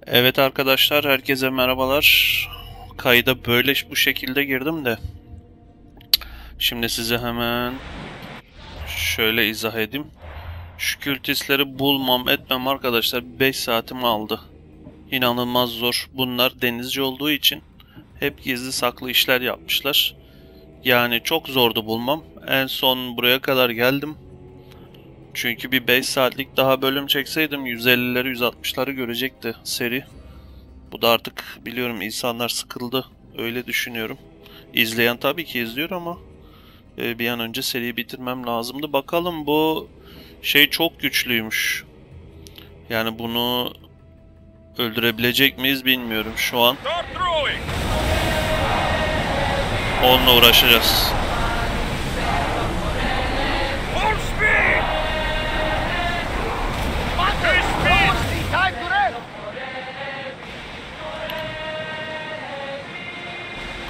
Evet arkadaşlar, herkese merhabalar. Kayda böyle bu şekilde girdim de. Şimdi size hemen şöyle izah edeyim. Şu kültistleri bulmam etmem arkadaşlar 5 saatimi aldı. İnanılmaz zor. Bunlar denizci olduğu için hep gizli saklı işler yapmışlar. Yani çok zordu bulmam. En son buraya kadar geldim. Çünkü bir 5 saatlik daha bölüm çekseydim 150'leri 160'ları görecekti seri. Bu da artık biliyorum insanlar sıkıldı. Öyle düşünüyorum. İzleyen tabii ki izliyor ama bir an önce seriyi bitirmem lazımdı. Bakalım bu şey çok güçlüymüş. Yani bunu öldürebilecek miyiz bilmiyorum şu an. Onunla uğraşacağız.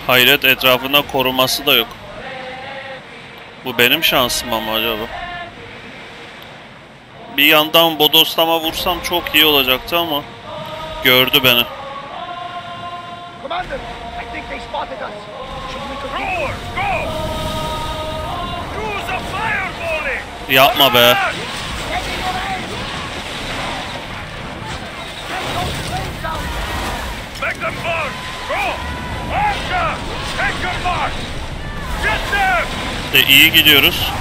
Hayret, etrafında koruması da yok. Bu benim şansım ama acaba? Bir yandan bodoslama vursam çok iyi olacaktı ama gördü beni. Yapma be. De iyi gidiyoruz.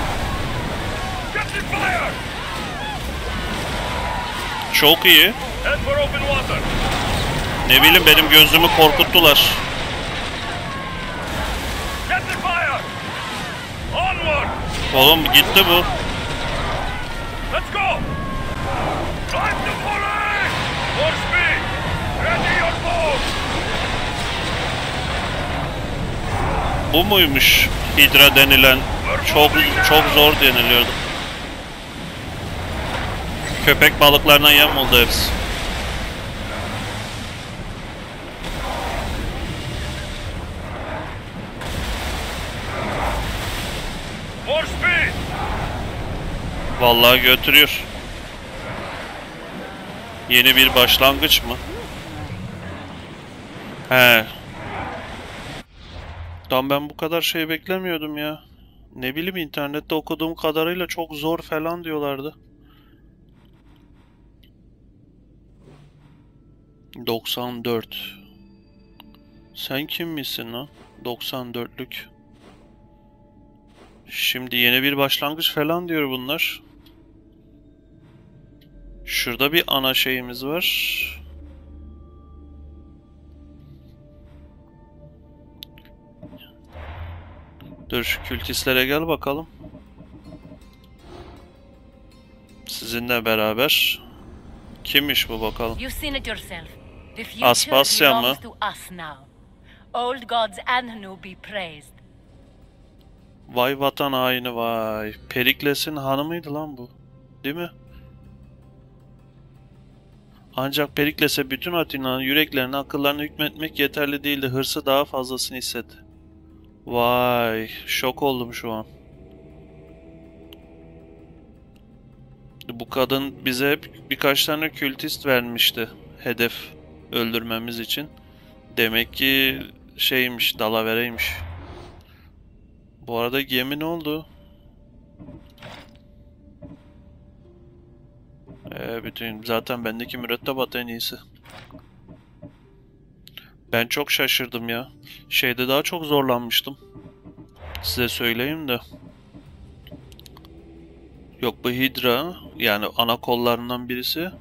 Çok iyi. Ne bileyim, benim gözümü korkuttular. Oğlum gitti bu. Bu muymuş Hidra denilen? Çok zor deniliyordu. Köpek balıklarına yem oldu hepsi. Vallahi götürüyor. Yeni bir başlangıç mı? He. Tam ben bu kadar şey beklemiyordum ya. Ne bileyim, internette okuduğum kadarıyla çok zor falan diyorlardı. 94. Sen kim misin lan? 94'lük. Şimdi yeni bir başlangıç falan diyor bunlar. Şurada bir ana şeyimiz var. Dur, şu kültistlere gel bakalım. Sizinle beraber. Kimmiş bu bakalım? Aspasya mı? Vay vatan haini vay. Perikles'in hanımıydı lan bu. Değil mi? Ancak Perikles'e bütün Atina'nın yüreklerini, akıllarını hükmetmek yeterli değildi. Hırsı daha fazlasını hissetti. Vay, şok oldum şu an. Bu kadın bize hep birkaç tane kültist vermişti. Hedef öldürmemiz için. Demek ki şeymiş, dalavereymiş. Bu arada gemi ne oldu? Bütün zaten bendeki mürettebat en iyisi. Ben çok şaşırdım ya. Şeyde daha çok zorlanmıştım. Size söyleyeyim de. Yok, bu Hidra, yani ana kollarından birisi.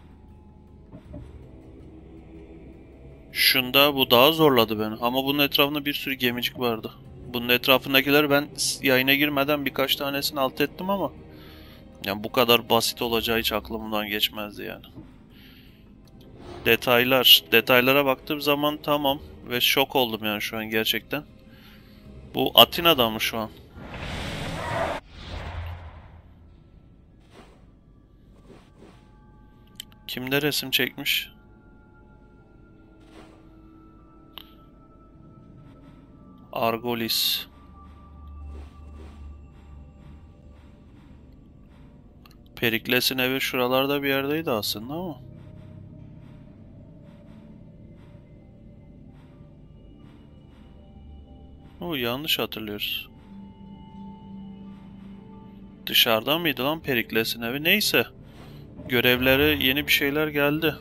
Şunda bu daha zorladı beni. Ama bunun etrafında bir sürü gemicik vardı. Bunun etrafındakiler ben yayına girmeden birkaç tanesini alt ettim ama yani bu kadar basit olacağı hiç aklımdan geçmezdi yani. Detaylara baktığım zaman tamam ve şok oldum yani şu an gerçekten. Bu Atina'da mı şu an? Kimde resim çekmiş? Argolis. Perikles'in evi şuralarda bir yerdeydi aslında ama. O yanlış hatırlıyoruz. Dışarıdan mıydı lan Perikles'in evi? Neyse. Görevlere yeni bir şeyler geldi.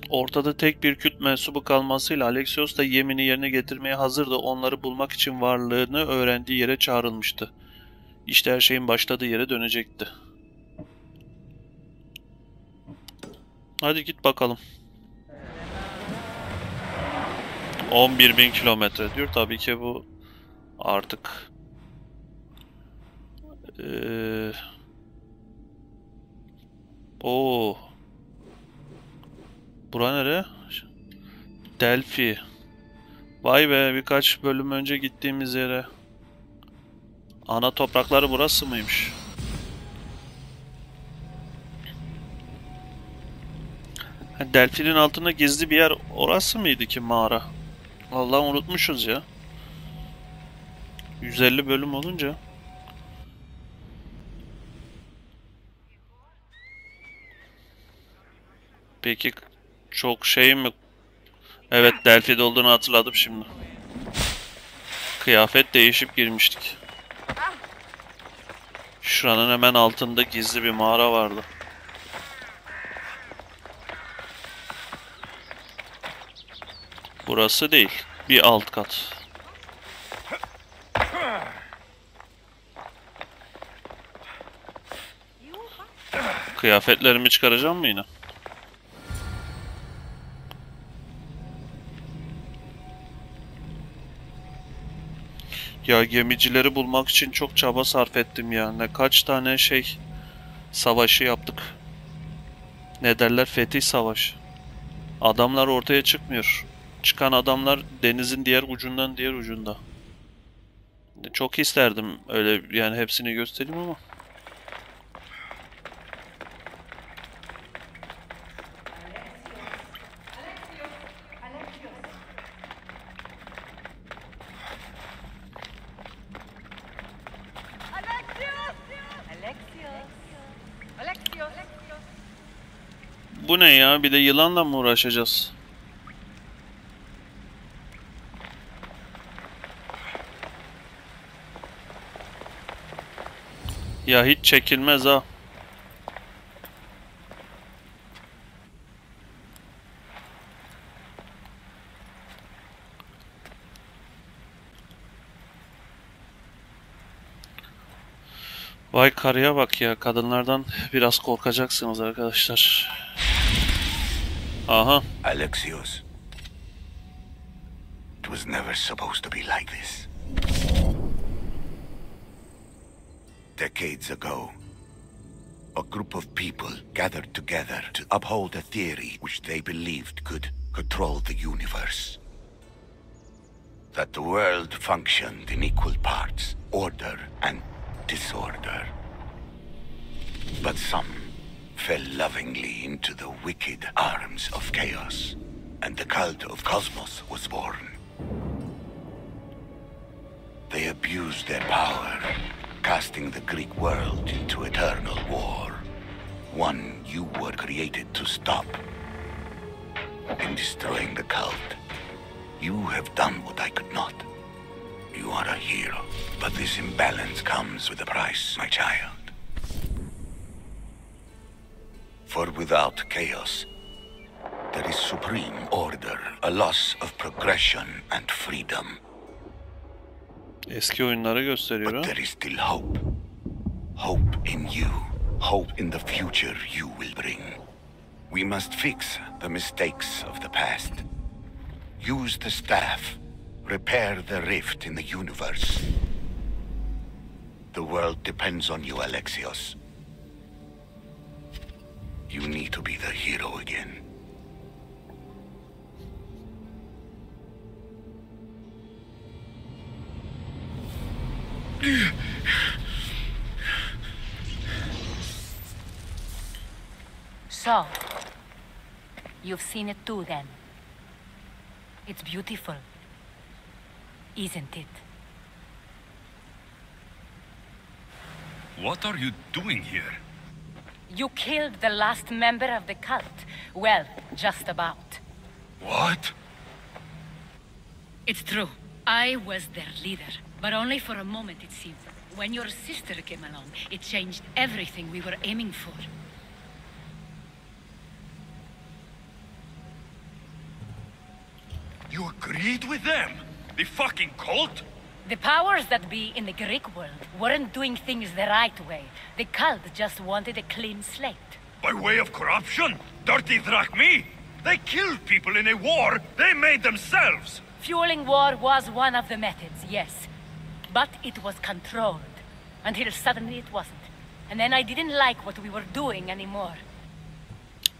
Ortada tek bir Kült mensubu kalmasıyla Alexios da yemini yerine getirmeye hazırdı. Onları bulmak için varlığını öğrendiği yere çağrılmıştı. İşte her şeyin başladığı yere dönecekti. Hadi git bakalım. 11.000 kilometre diyor. Tabii ki bu artık o bura nere? Delphi. Vay be, birkaç bölüm önce gittiğimiz yere. Ana toprakları burası mıymış? Delphi'nin altında gizli bir yer orası mıydı ki mağara? Vallahi unutmuşuz ya. 150 bölüm olunca. Peki çok şey mi? Evet, Delphi'de olduğunu hatırladım şimdi. Kıyafet değişip girmiştik. Şuranın hemen altında gizli bir mağara vardı. Burası değil. Bir alt kat. Kıyafetlerimi çıkaracağım mı yine? Ya gemicileri bulmak için çok çaba sarf ettim ya. Ne kaç tane savaşı yaptık. Ne derler? Fetih savaşı. Adamlar ortaya çıkmıyor. Çıkan adamlar denizin diğer ucundan diğer ucunda. Çok isterdim öyle yani hepsini göstereyim ama. Bu ne ya? Bir de yılanla mı uğraşacağız? Ya hiç çekilmez ha. Vay karıya bak ya. Kadınlardan biraz korkacaksınız arkadaşlar. Aha. Alexios. It was never supposed to be like this. Decades ago, a group of people gathered together to uphold a theory which they believed could control the universe. That the world functioned in equal parts, order and disorder. But some fell lovingly into the wicked arms of chaos, and the cult of Cosmos was born. They abused their power, casting the Greek world into eternal war. One you were created to stop. In destroying the cult, you have done what I could not. You are a hero, but this imbalance comes with a price, my child. For without chaos, there is supreme order, a loss of progression and freedom. Eski oyunları gösteriyor ha. But there is still hope. Hope in you. Hope in the future you will bring. We must fix the mistakes of the past. Use the staff. Repair the rift in the universe. The world depends on you, Alexios. You need to be the hero again. So, you've seen it too then. It's beautiful, isn't it? What are you doing here? You killed the last member of the cult. Well, just about. What? It's true. I was their leader, but only for a moment it seemed. When your sister came along, it changed everything we were aiming for. You agreed with them? The fucking cult? The powers that be in the Greek world weren't doing things the right way. The cult just wanted a clean slate. By way of corruption? Dirty drachmi? They killed people in a war they made themselves! Fueling war was one of the methods, yes. But it was controlled. Until suddenly it wasn't. And then I didn't like what we were doing anymore.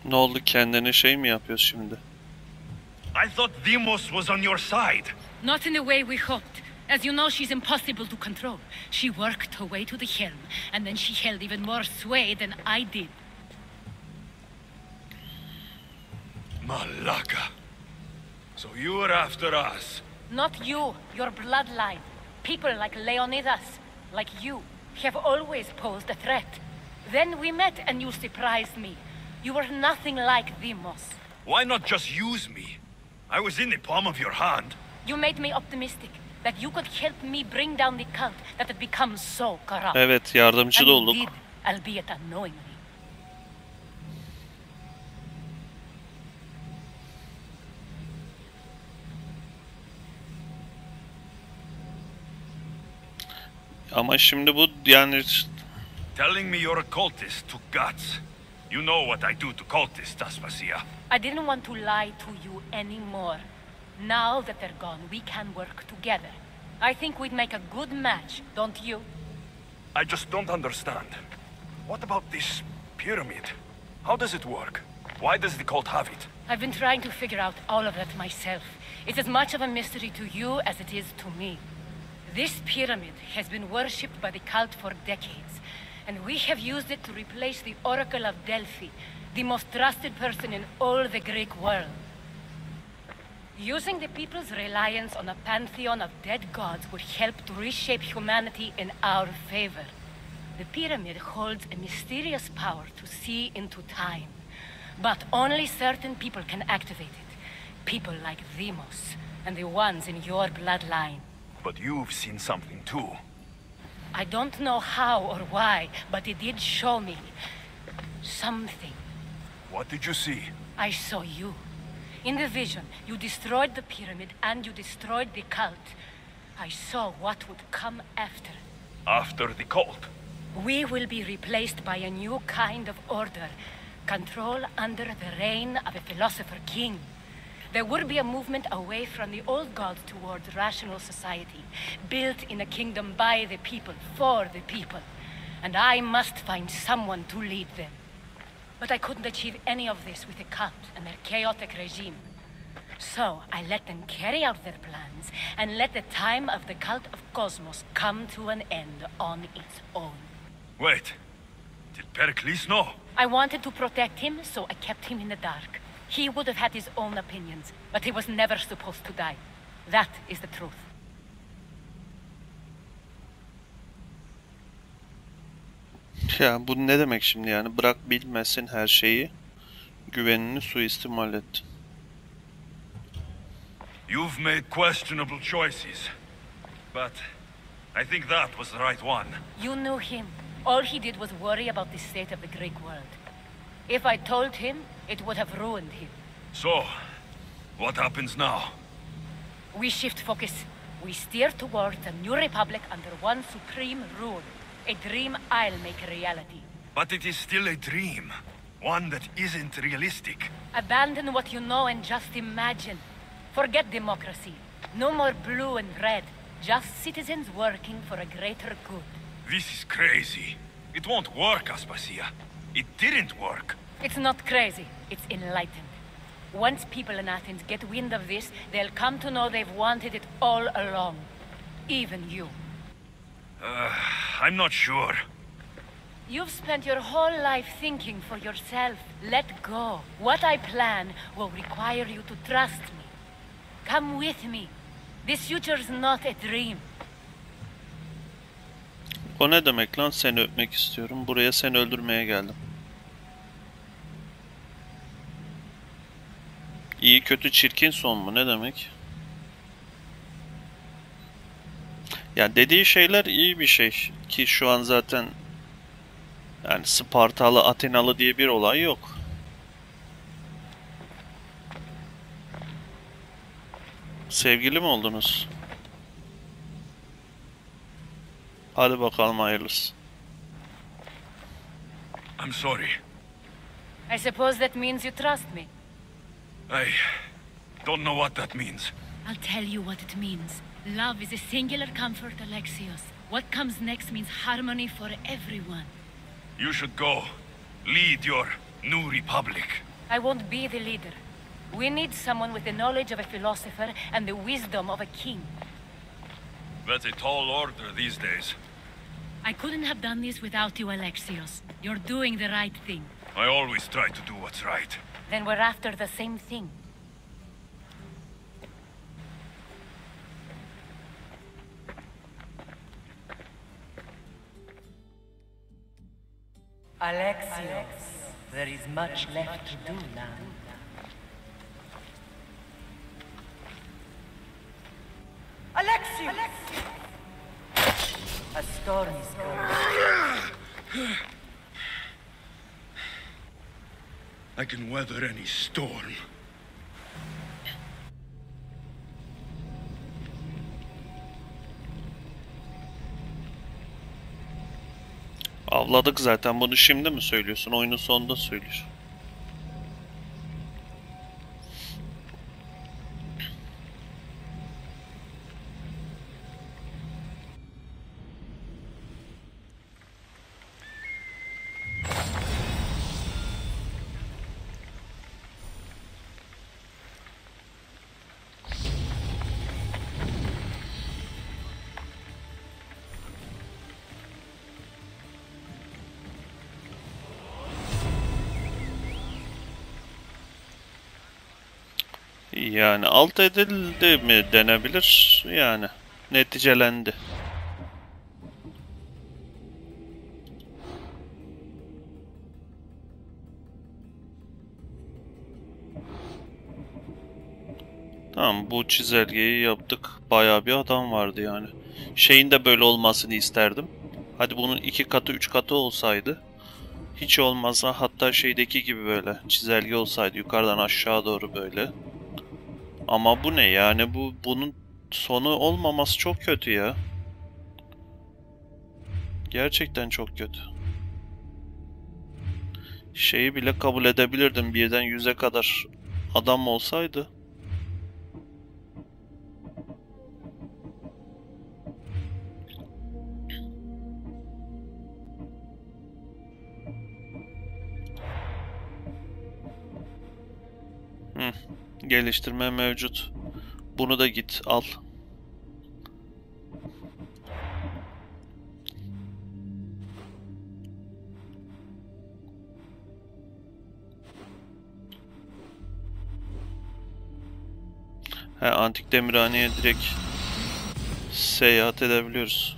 Ne oldu, kendine şey mi yapıyoruz şimdi? I thought Demos was on your side. Not in the way we hoped. As you know, she's impossible to control. She worked her way to the helm, and then she held even more sway than I did. Malaka. So you were after us. Not you, your bloodline. People like Leonidas, like you, have always posed a threat. Then we met and you surprised me. You were nothing like Demos. Why not just use me? I was in the palm of your hand. You made me optimistic that you could help me bring down the cult that had become so corrupt. Evet, yardımcı And da you olduk. did, albeit unknowingly. Ama şimdi bu yani Telling me you're a cultist took guts. You know what I do to cultists, Aspasia. I didn't want to lie to you anymore. Now that they're gone, we can work together. I think we'd make a good match, don't you? I just don't understand. What about this pyramid? How does it work? Why does the cult have it? I've been trying to figure out all of that myself. It's as much of a mystery to you as it is to me. This pyramid has been worshipped by the cult for decades, and we have used it to replace the Oracle of Delphi, the most trusted person in all the Greek world. Using the people's reliance on a pantheon of dead gods would help to reshape humanity in our favor. The pyramid holds a mysterious power to see into time, but only certain people can activate it. People like Demos, and the ones in your bloodline. But you've seen something too. I don't know how or why, but it did show me something. What did you see? I saw you. In the vision, you destroyed the pyramid and you destroyed the cult. I saw what would come after. After the cult? We will be replaced by a new kind of order. Control under the reign of a philosopher king. There would be a movement away from the old gods towards rational society, built in a kingdom by the people, for the people. And I must find someone to lead them. But I couldn't achieve any of this with the cult and their chaotic regime. So I let them carry out their plans and let the time of the cult of Cosmos come to an end on its own. Wait, did Pericles know? I wanted to protect him, so I kept him in the dark. He would have had his own opinions, but he was never supposed to die. That is the truth. ya bu ne demek şimdi yani? Bırak bilmesin her şeyi. Güvenini suistimal et. You've made questionable choices. But I think that was the right one. You knew him. All he did was worry about the state of the Greek world. If I told him, it would have ruined him. So, what happens now? We shift focus. We steer towards a new republic under one supreme rule. A dream I'll make a reality. But it is still a dream. One that isn't realistic. Abandon what you know and just imagine. Forget democracy. No more blue and red. Just citizens working for a greater good. This is crazy. It won't work, Aspasia. It didn't work. It's not crazy. It's enlightened. Once people in Athens get wind of this, they'll come to know they've wanted it all along. Even you. I'm not sure. You've spent your whole life thinking for yourself. Let go. What I plan will require you to trust me. Come with me. This future's not a dream. O ne demek lan, seni öpmek istiyorum. Buraya seni öldürmeye geldim. İyi kötü çirkin son mu? Ne demek? Yani dediği şeyler iyi bir şey ki şu an zaten yani Spartalı, Atenalı diye bir olay yok. Sevgili mi oldunuz? Hadi bakalım hayırlısı. I'm sorry. I suppose that means you trust me. I don't know what that means. I'll tell you what it means. Love is a singular comfort, Alexios. What comes next means harmony for everyone. You should go. Lead your new republic. I won't be the leader. We need someone with the knowledge of a philosopher and the wisdom of a king. That's a tall order these days. I couldn't have done this without you, Alexios. You're doing the right thing. I always try to do what's right. Then we're after the same thing. Alexios, there is much left to do now. Alexios! A storm is coming. I can weather any storm. Avladık zaten, bunu şimdi mi söylüyorsun? Oyunun sonunda söylüyor. Yani alt edildi mi denebilir, yani neticelendi. Tamam, bu çizelgeyi yaptık. Bayağı bir adam vardı yani. Şeyin de böyle olmasını isterdim. Hadi bunun 2 katı 3 katı olsaydı. Hiç olmazsa hatta şeydeki gibi böyle çizelge olsaydı yukarıdan aşağı doğru böyle. Ama bu ne yani, bunun sonu olmaması çok kötü ya. Gerçekten çok kötü. Şeyi bile kabul edebilirdim, birden 100'e kadar adam olsaydı. Geliştirme mevcut. Bunu da git al. Antik demirhaneye direkt seyahat edebiliyoruz.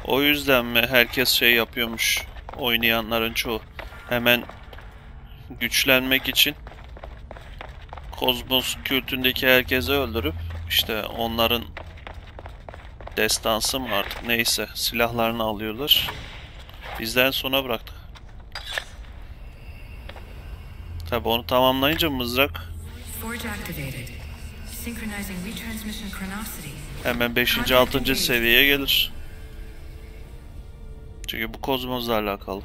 O yüzden mi herkes şey yapıyormuş, oynayanların çoğu hemen güçlenmek için kozmos kültündeki herkesi öldürüp işte onların destansı mı artık neyse silahlarını alıyorlar. Bizden sona bıraktık. Tabi onu tamamlayınca mızrak hemen 5. 6. seviyeye gelir. Çünkü bu kozmosla alakalı.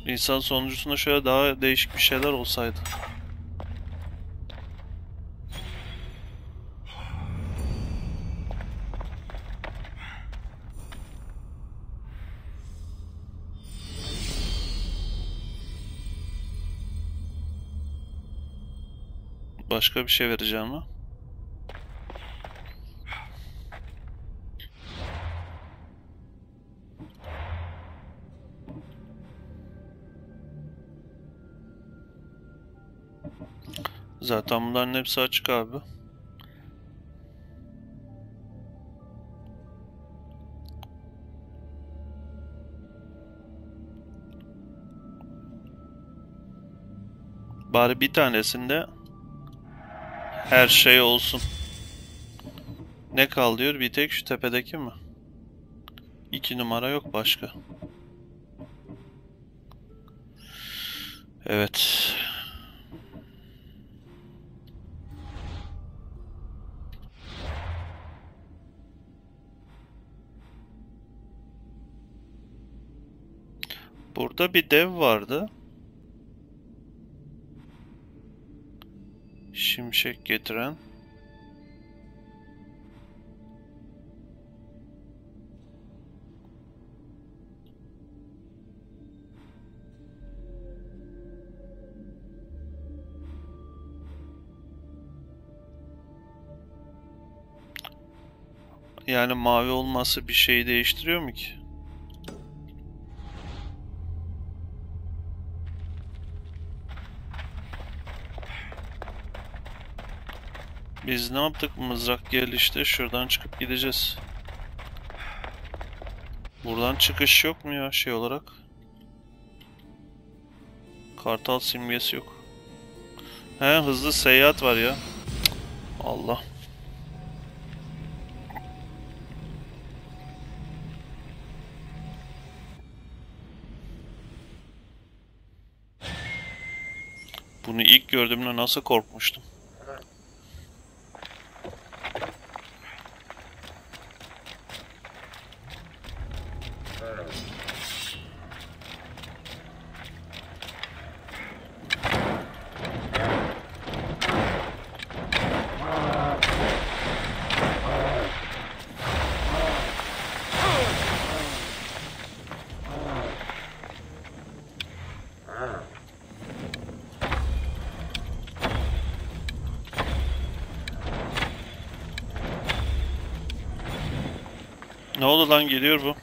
İnsan sonuncusunda şöyle daha değişik bir şeyler olsaydı. başka bir şey vereceğim mi? Zaten bunların hepsi açık abi. Bari bir tanesinde her şey olsun. Ne kal diyor? Bir tek şu tepedeki mi? 2 numara yok başka. Evet. Burada bir dev vardı. Şimşek getiren. Yani mavi olması bir şeyi değiştiriyor mu ki? Biz ne yaptık? Mızrak geldi işte. Şuradan çıkıp gideceğiz. Buradan çıkış yok mu ya şey olarak? Kartal simgesi yok. He, hızlı seyahat var ya. Allah. Bunu ilk gördüğümde nasıl korkmuştum. Ne oldu lan, geliyor bu.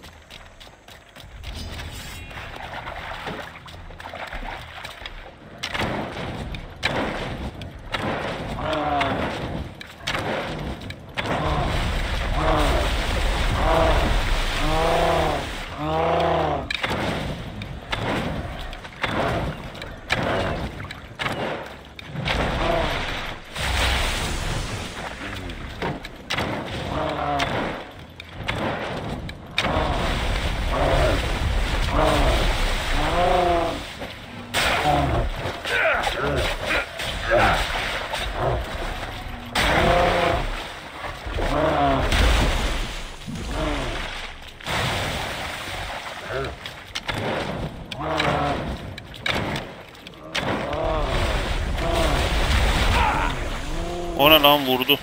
Ona lan vurdu.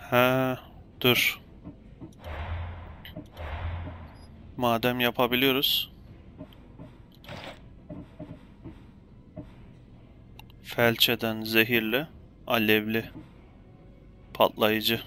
He, dur. Madem yapabiliyoruz. Felç eden, zehirli, alevli, patlayıcı.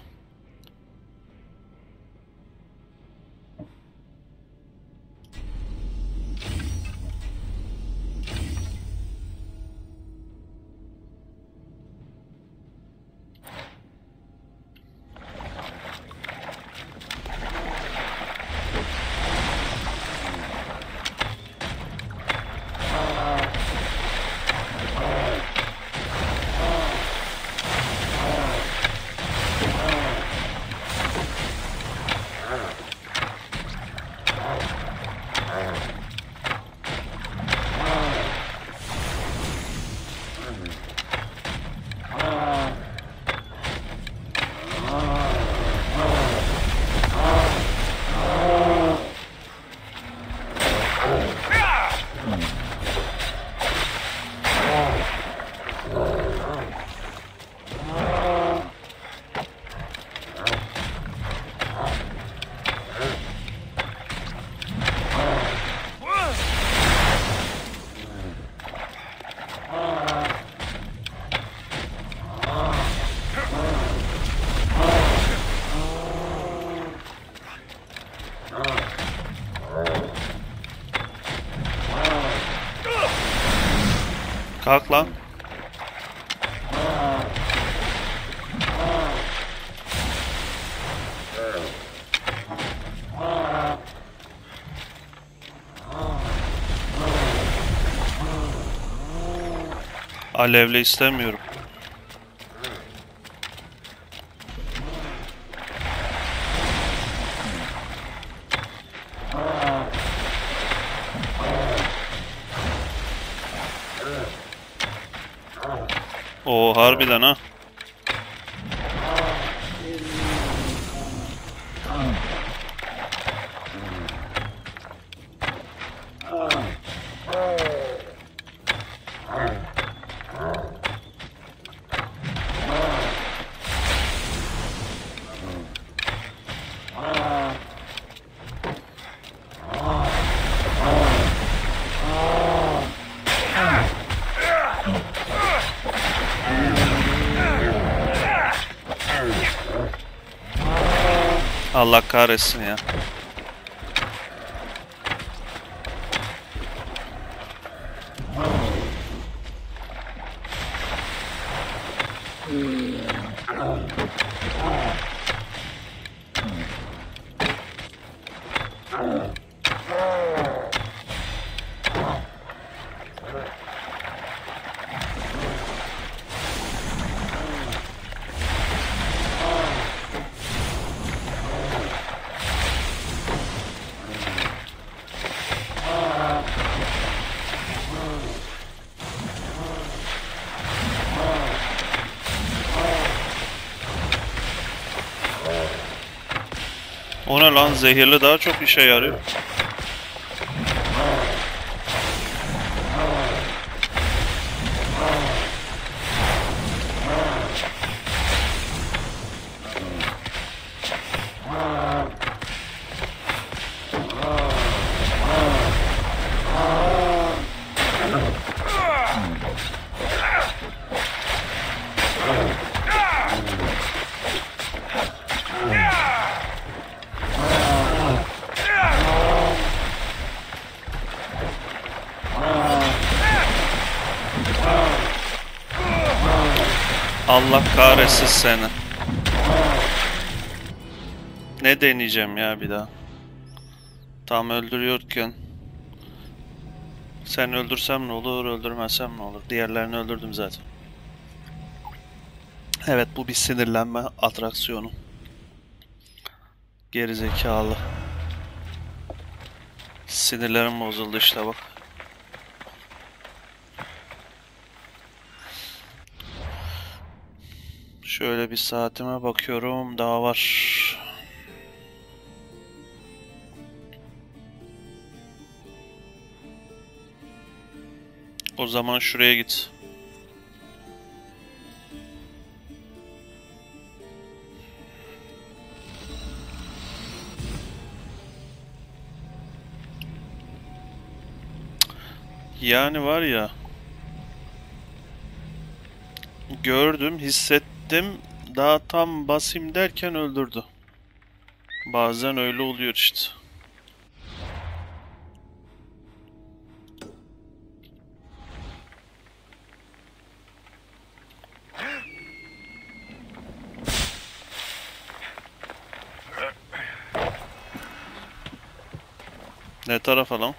Kalk lan. Alevle istemiyorum. Oo, harbiden ha. Allah kahretsin ya. O ne lan, zehirli daha çok işe yarıyor. Allah kahretsin seni. Ne deneyeceğim ya bir daha. Tam öldürüyorken. Sen öldürsem ne olur, öldürmezsem ne olur. Diğerlerini öldürdüm zaten. Evet, bu bir sinirlenme atraksiyonu. Gerizekalı. Sinirlerim bozuldu işte bak. Şöyle bir saatime bakıyorum, daha var. O zaman şuraya git. Yani var ya, gördüm, hissettim, daha tam basayım derken öldürdü. Bazen öyle oluyor işte. Ne tarafa lan?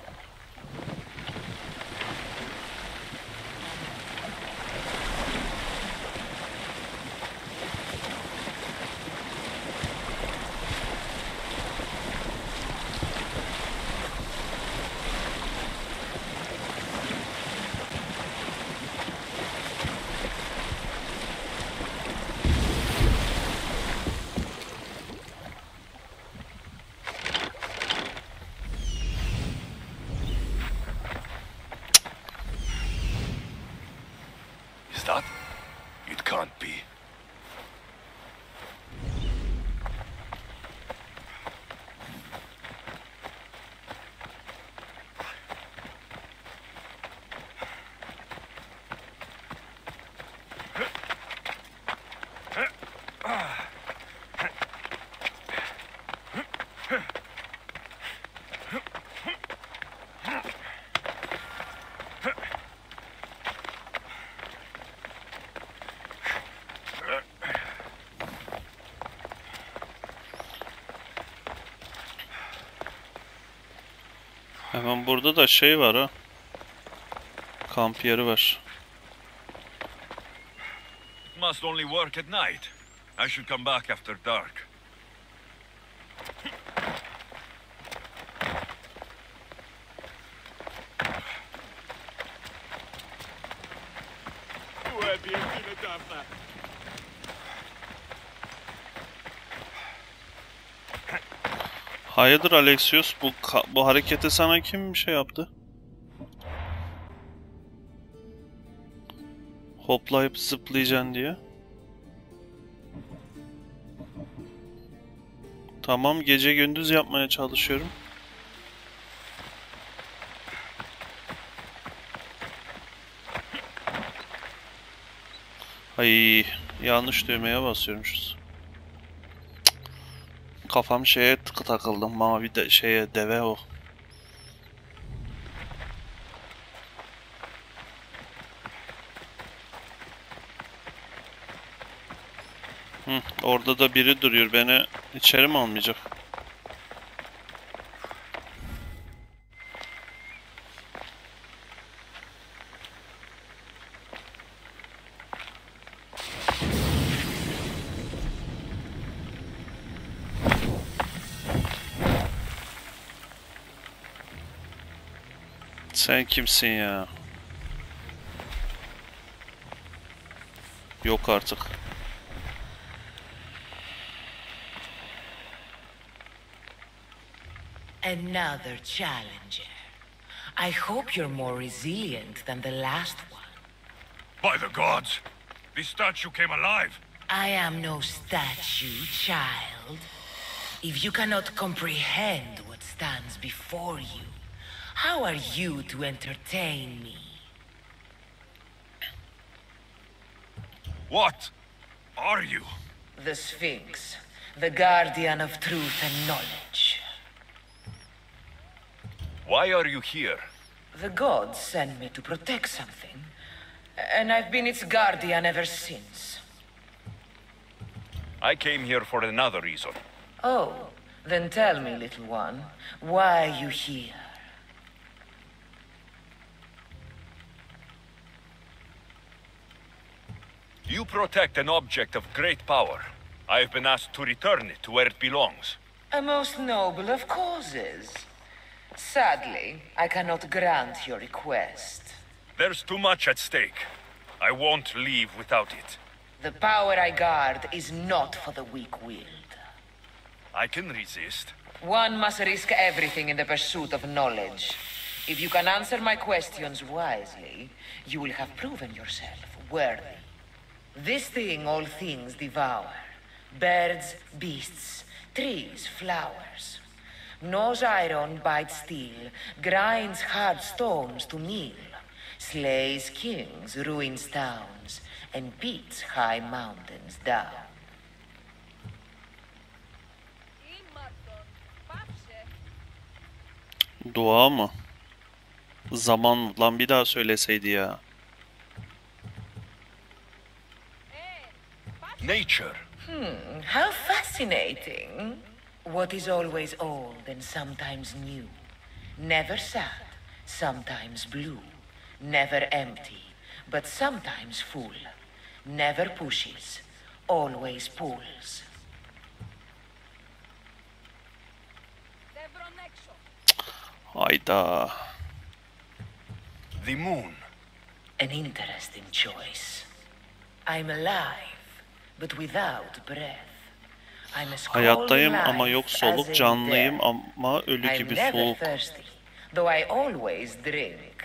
That? It can't be. Hemen burada da şey var ha. Kamp yeri var. It must only work at night. I should come back after dark. Hayırdır Alexios, bu hareketi sana kim şey yaptı? Hoplayıp zıplayacaksın diye. Tamam, gece gündüz yapmaya çalışıyorum. Ay, yanlış düğmeye basıyormuşuz. Kafam şeye takıldım, mavi de şeye, deve o. Orada da biri duruyor, beni içeri mi almayacak? Sen kimsin ya? Yok artık. Another challenger. I hope you're more resilient than the last one. By the gods! This statue came alive! I am no statue, child. If you cannot comprehend what stands before you, how are you to entertain me? What are you? The Sfenks, the guardian of truth and knowledge. Why are you here? The gods sent me to protect something, and I've been its guardian ever since. I came here for another reason. Oh, then tell me, little one, why are you here? You protect an object of great power. I have been asked to return it to where it belongs. A most noble of causes. Sadly, I cannot grant your request. There's too much at stake. I won't leave without it. The power I guard is not for the weak-willed. I can resist. One must risk everything in the pursuit of knowledge. If you can answer my questions wisely, you will have proven yourself worthy. This thing all things devour. Birds, beasts, trees, flowers. Gnaws iron, bites steel, grinds hard stones to meal, slays kings, ruins towns, and beats high mountains down. Dua mı? Zaman lan, bir daha söyleseydi ya. Nature. How fascinating. What is always old and sometimes new. Never sad, sometimes blue. Never empty, but sometimes full. Never pushes, always pulls. Hayda. The moon. An interesting choice. I'm alive, but without breath. I'm as cold Hayattayım in ama life yok as soluk, in canlıyım death. ama ölü I'm gibi never soğuk. thirsty, though I always drink.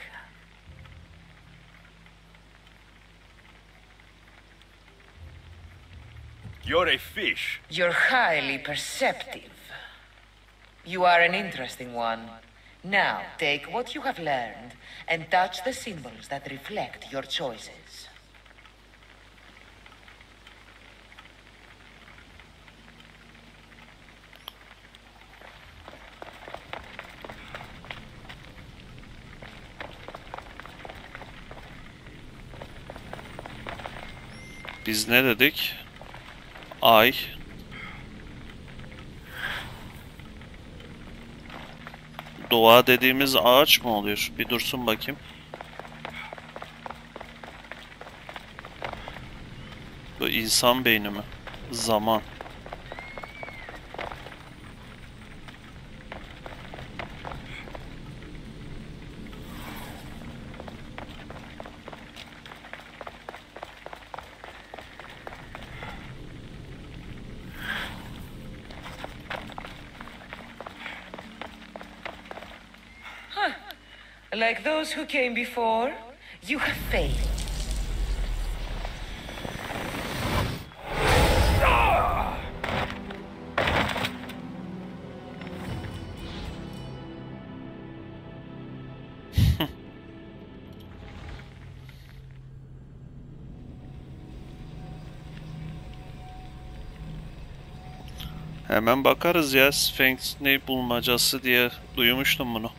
You're a fish. You're highly perceptive. You are an interesting one. Now, take what you have learned and touch the symbols that reflect your choices. Biz ne dedik? Ay. Doğa dediğimiz ağaç mı oluyor? Bir dursun bakayım. Bu insan beyni mi? Zaman. Like those who came before, you have failed. Hemen bakarız ya. Sfenks ne bulmacası diye duymuştum bunu.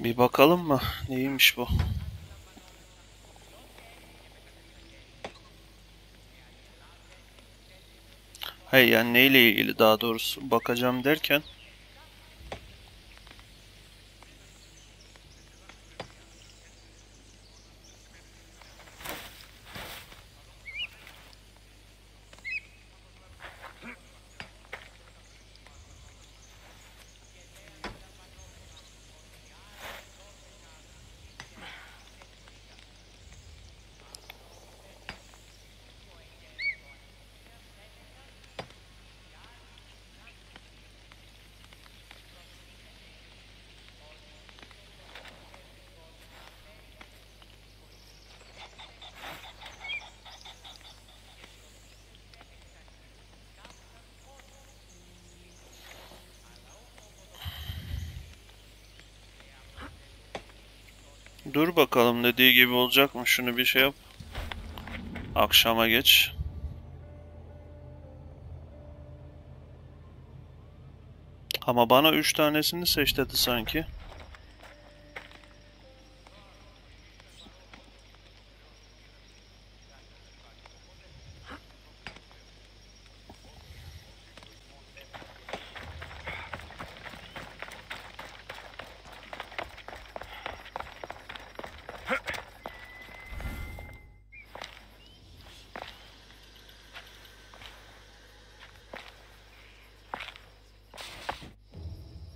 Bir bakalım mı? Neymiş bu? Hayır yani neyle ilgili daha doğrusu bakacağım derken. Dur bakalım dediği gibi olacak mı? Şunu bir şey yap. Akşama geç. Ama bana 3 tanesini seç dedi sanki.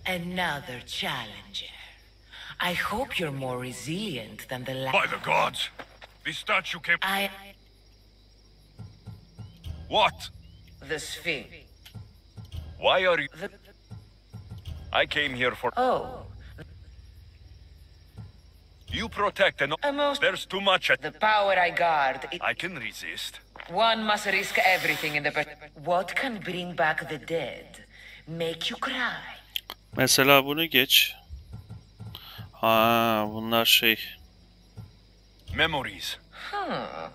Another challenger. I hope you're more resilient than the last. By the gods! This statue came... I... What? The Sphinx. Why are you... The... I came here for... Oh, You protect and... a most... There's too much at... The power I guard... I can resist. One must risk everything in the... What can bring back the dead? Make you cry? Mesela bunu geç. Ha, bunlar şey. Memories. Huh.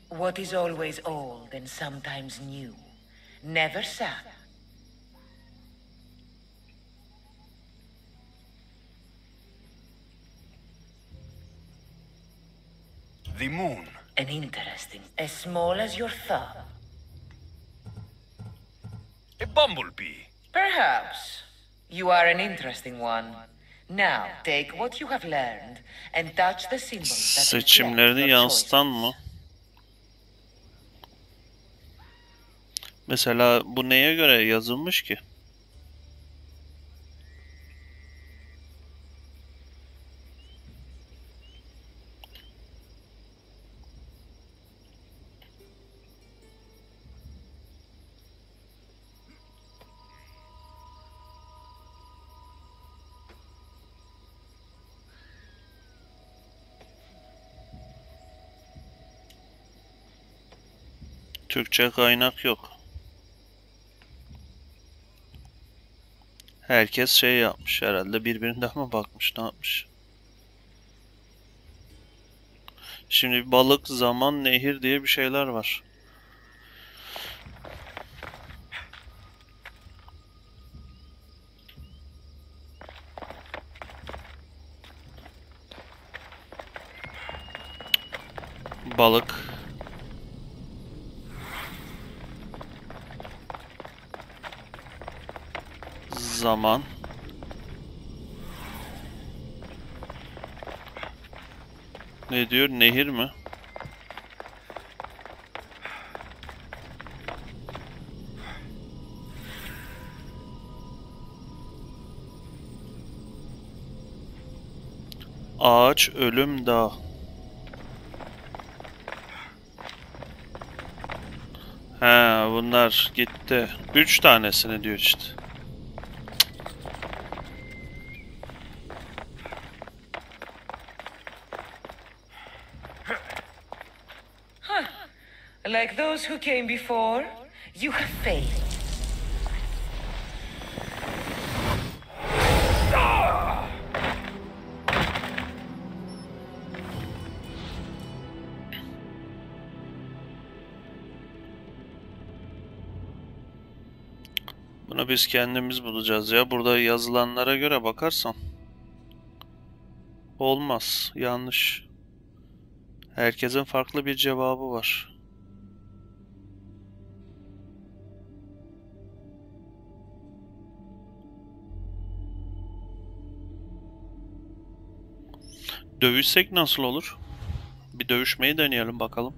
What is always old and sometimes new? Never sad. The moon. An interesting... As small as your thumb. A bumblebee. Perhaps. You are an interesting one. Now, take what you have learned and touch the symbols that reflect Seçimlerini your yansıtan choices. mı? Mesela bu neye göre yazılmış ki? Türkçe kaynak yok. Herkes şey yapmış herhalde, birbirinden mi bakmış, ne yapmış? Şimdi balık, zaman, nehir diye bir şeyler var. Balık. Zaman. Ne diyor? Nehir mi? Ağaç, ölüm, dağ. He, bunlar gitti. 3 tanesini diyor işte. Like those who came before, you have failed. Bunu biz kendimiz bulacağız ya. Burada yazılanlara göre bakarsan. Olmaz. Yanlış. Herkesin farklı bir cevabı var. Dövüşsek nasıl olur? Bir dövüşmeyi deneyelim bakalım.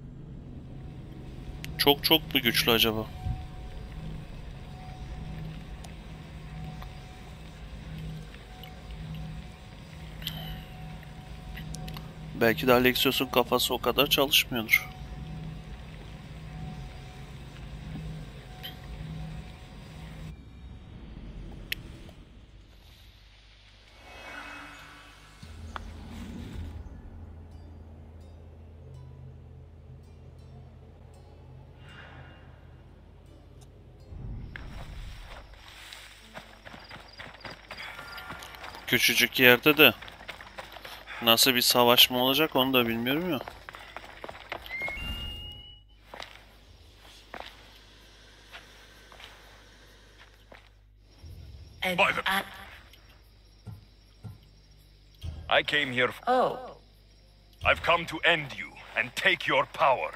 Çok mu güçlü acaba? Belki de Alexios'un kafası o kadar çalışmıyordur. Küçücük yerde de nasıl bir savaşma olacak onu da bilmiyorum ya. I came here. Oh, I've come to end you and take your power.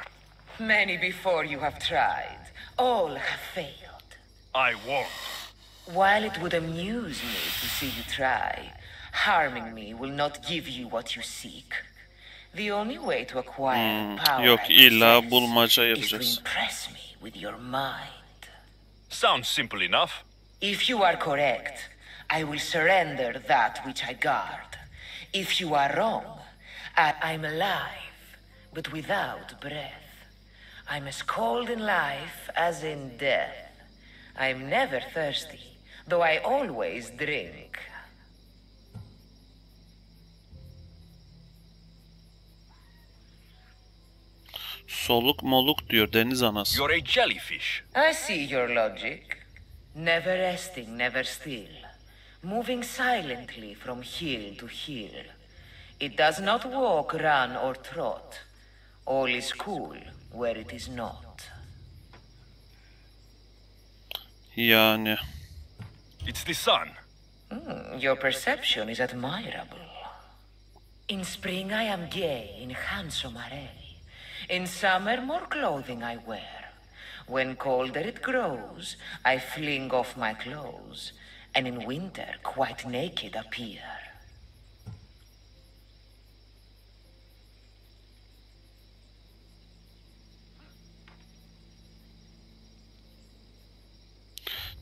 many before you have tried. All have failed. I won't. While it would amuse me to see you try, harming me will not give you what you seek. The only way to acquire power Yok, I illa possess bulmaca is to yapacağız. impress me with your mind. Sounds simple enough. If you are correct, I will surrender that which I guard. If you are wrong, I'm alive, but without breath. I'm as cold in life as in death. I'm never thirsty, though I always drink. Soluk moluk diyor deniz anası. You're a jellyfish. I see your logic. Never resting, never still. Moving silently from hill to hill. It does not walk, run, or trot. All is cool where it is not. Yani It's the sun. Your perception is admirable. In spring I am gay in handsome array. In summer more clothing I wear. When colder it grows, I fling off my clothes, and in winter quite naked appear.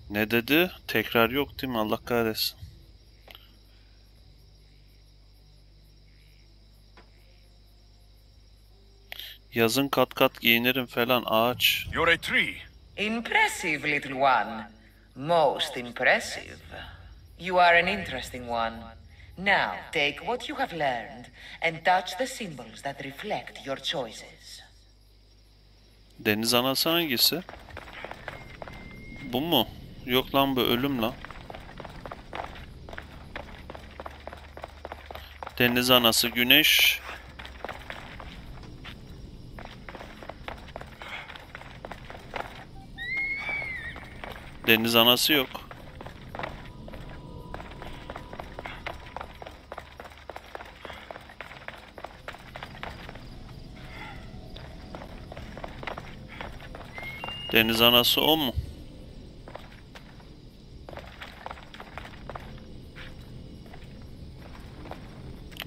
ne dedi? Tekrar yok değil mi? Allah kahretsin. Yazın kat kat giyinirim falan, ağaç. You're a tree. Impressive, little one. Most impressive. You are an interesting one. Now, take what you have learned and touch the symbols that reflect your choices. Deniz anası hangisi? Bu mu? Yok lan, bu ölüm lan. Deniz anası güneş. Deniz anası yok. Deniz anası o mu?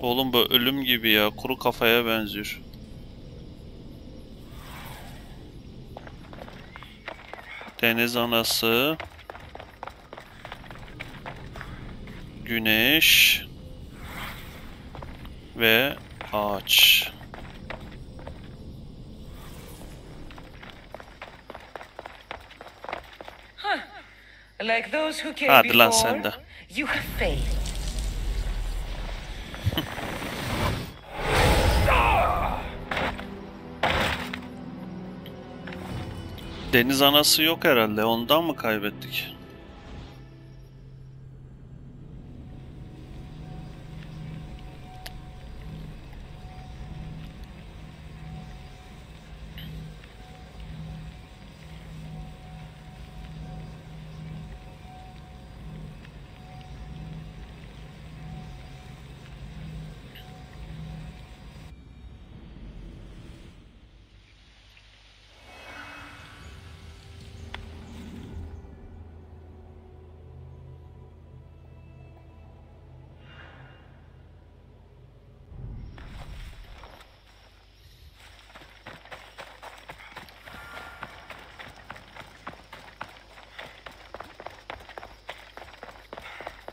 Oğlum bu ölüm gibi ya. Kuru kafaya benziyor. Deniz anası. Güneş. Ve ağaç. Like those who came Hadi lan sen before, de. you have failed. Deniz anası yok herhalde. Ondan mı kaybettik?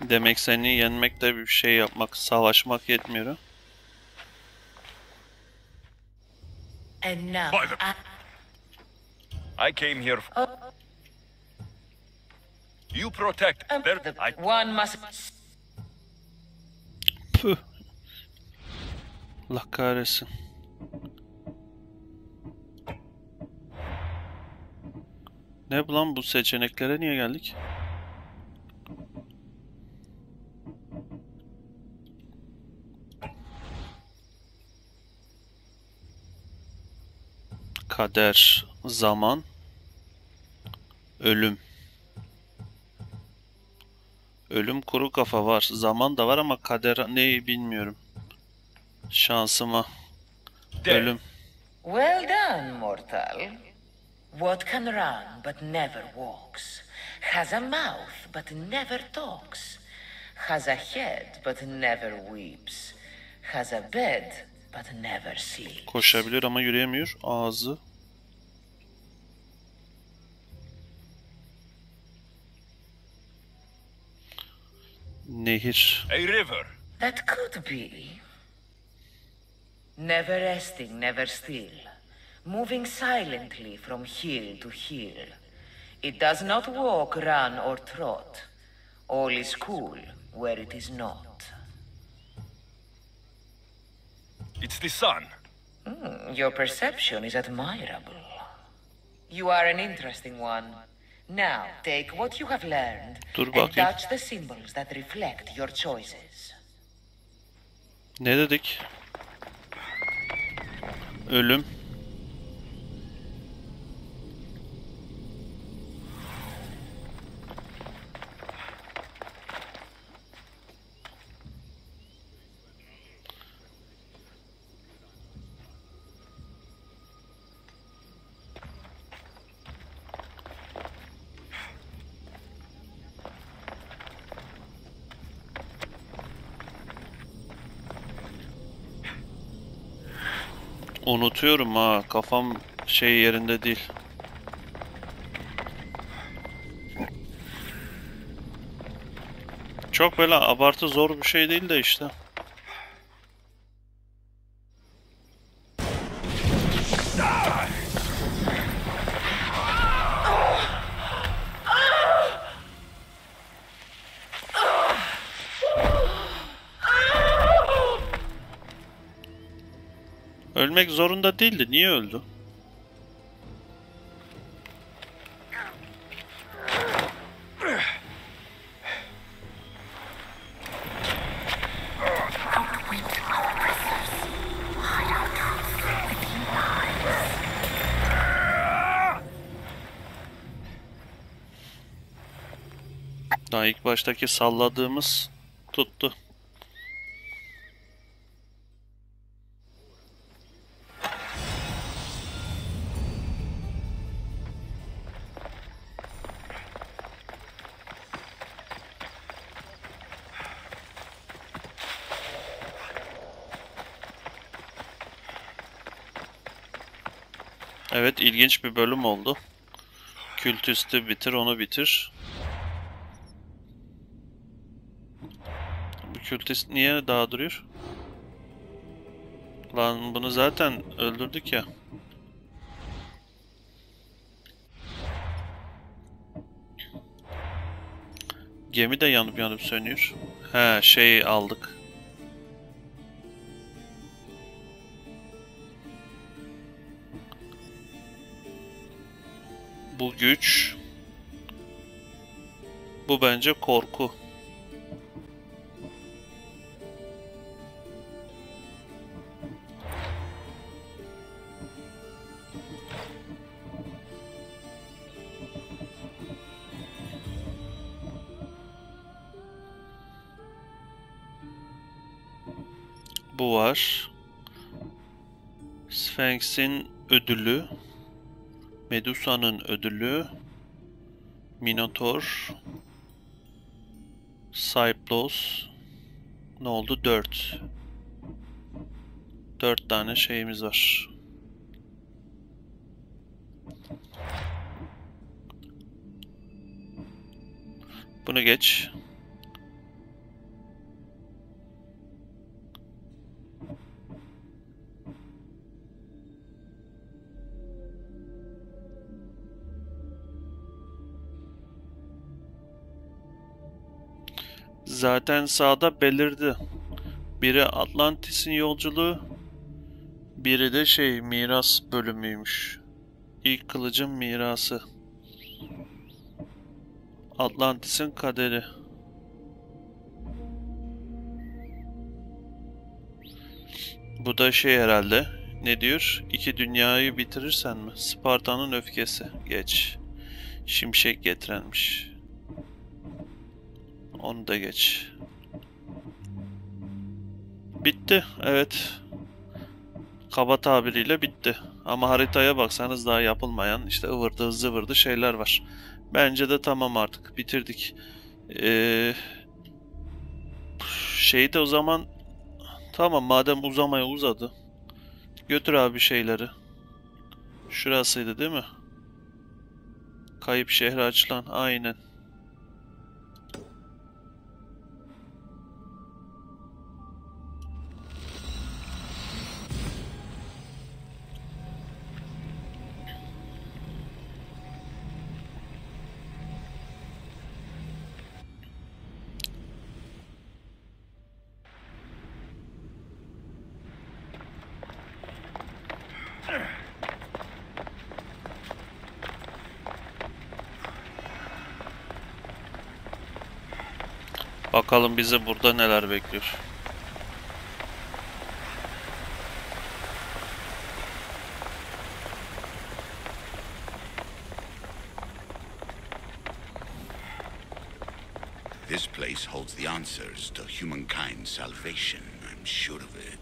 Demek seni yenmekte bir şey yapmak, savaşmak yetmiyor. And now, By the- I came here. You protect. One must... Püh. Allah kahretsin. Ne bu lan, bu seçeneklere niye geldik? Kader, zaman, ölüm. Ölüm kuru kafa var. Zaman da var ama kader neyi bilmiyorum. Şansıma. Ölüm. Well done, mortal. What can run but never walks? Has a mouth but never talks? Has a head but never weeps? Has a bed but never sleeps? Koşabiliyor ama yürüyemiyor. Ağzı. Nehir. A river. That could be. Never resting, never still. Moving silently from hill to hill. It does not walk, run, or trot. All is cool where it is not. It's the sun. Your perception is admirable. You are an interesting one. Now, take what you have learned Dur and bakayım. touch the symbols that reflect your choices. Ne dedik? Ölüm. Unutuyorum ha, kafam şey yerinde değil. Çok böyle abartı zor bir şey değil de işte. Ölmek zorunda değildi. Niye öldü? Daha ilk baştaki salladığımız tuttu. Evet, ilginç bir bölüm oldu. Kült üstü bitir, onu bitir. Bu kültist niye daha duruyor? Lan bunu zaten öldürdük ya. Gemi de yanıp yanıp sönüyor. He, şey aldık. Bu güç. Bu bence korku. Bu var. Sfenks'in ödülü. Medusa'nın ödülü. Minotaur. Cyplos. Ne oldu? 4. 4 tane şeyimiz var. Bunu geç. Zaten sağda belirdi. Biri Atlantis'in yolculuğu, biri de miras bölümüymüş. İlk kılıcın mirası. Atlantis'in kaderi. Bu da herhalde. Ne diyor? 2 dünyayı bitirirsen mi? Sparta'nın öfkesi. Geç. Şimşek getirenmiş. Onu da geç. Bitti. Evet. Kaba tabiriyle bitti. Ama haritaya baksanız daha yapılmayan ıvırdı zıvırdı şeyler var. Bence de tamam, artık bitirdik. Şeyi de o zaman tamam, madem uzamaya uzadı. Götür abi şeyleri. Şurasıydı değil mi? Kayıp şehri açılan. Aynen. Bakalım bizi burada neler bekliyor. This place holds the answers to humankind's salvation, I'm sure of it.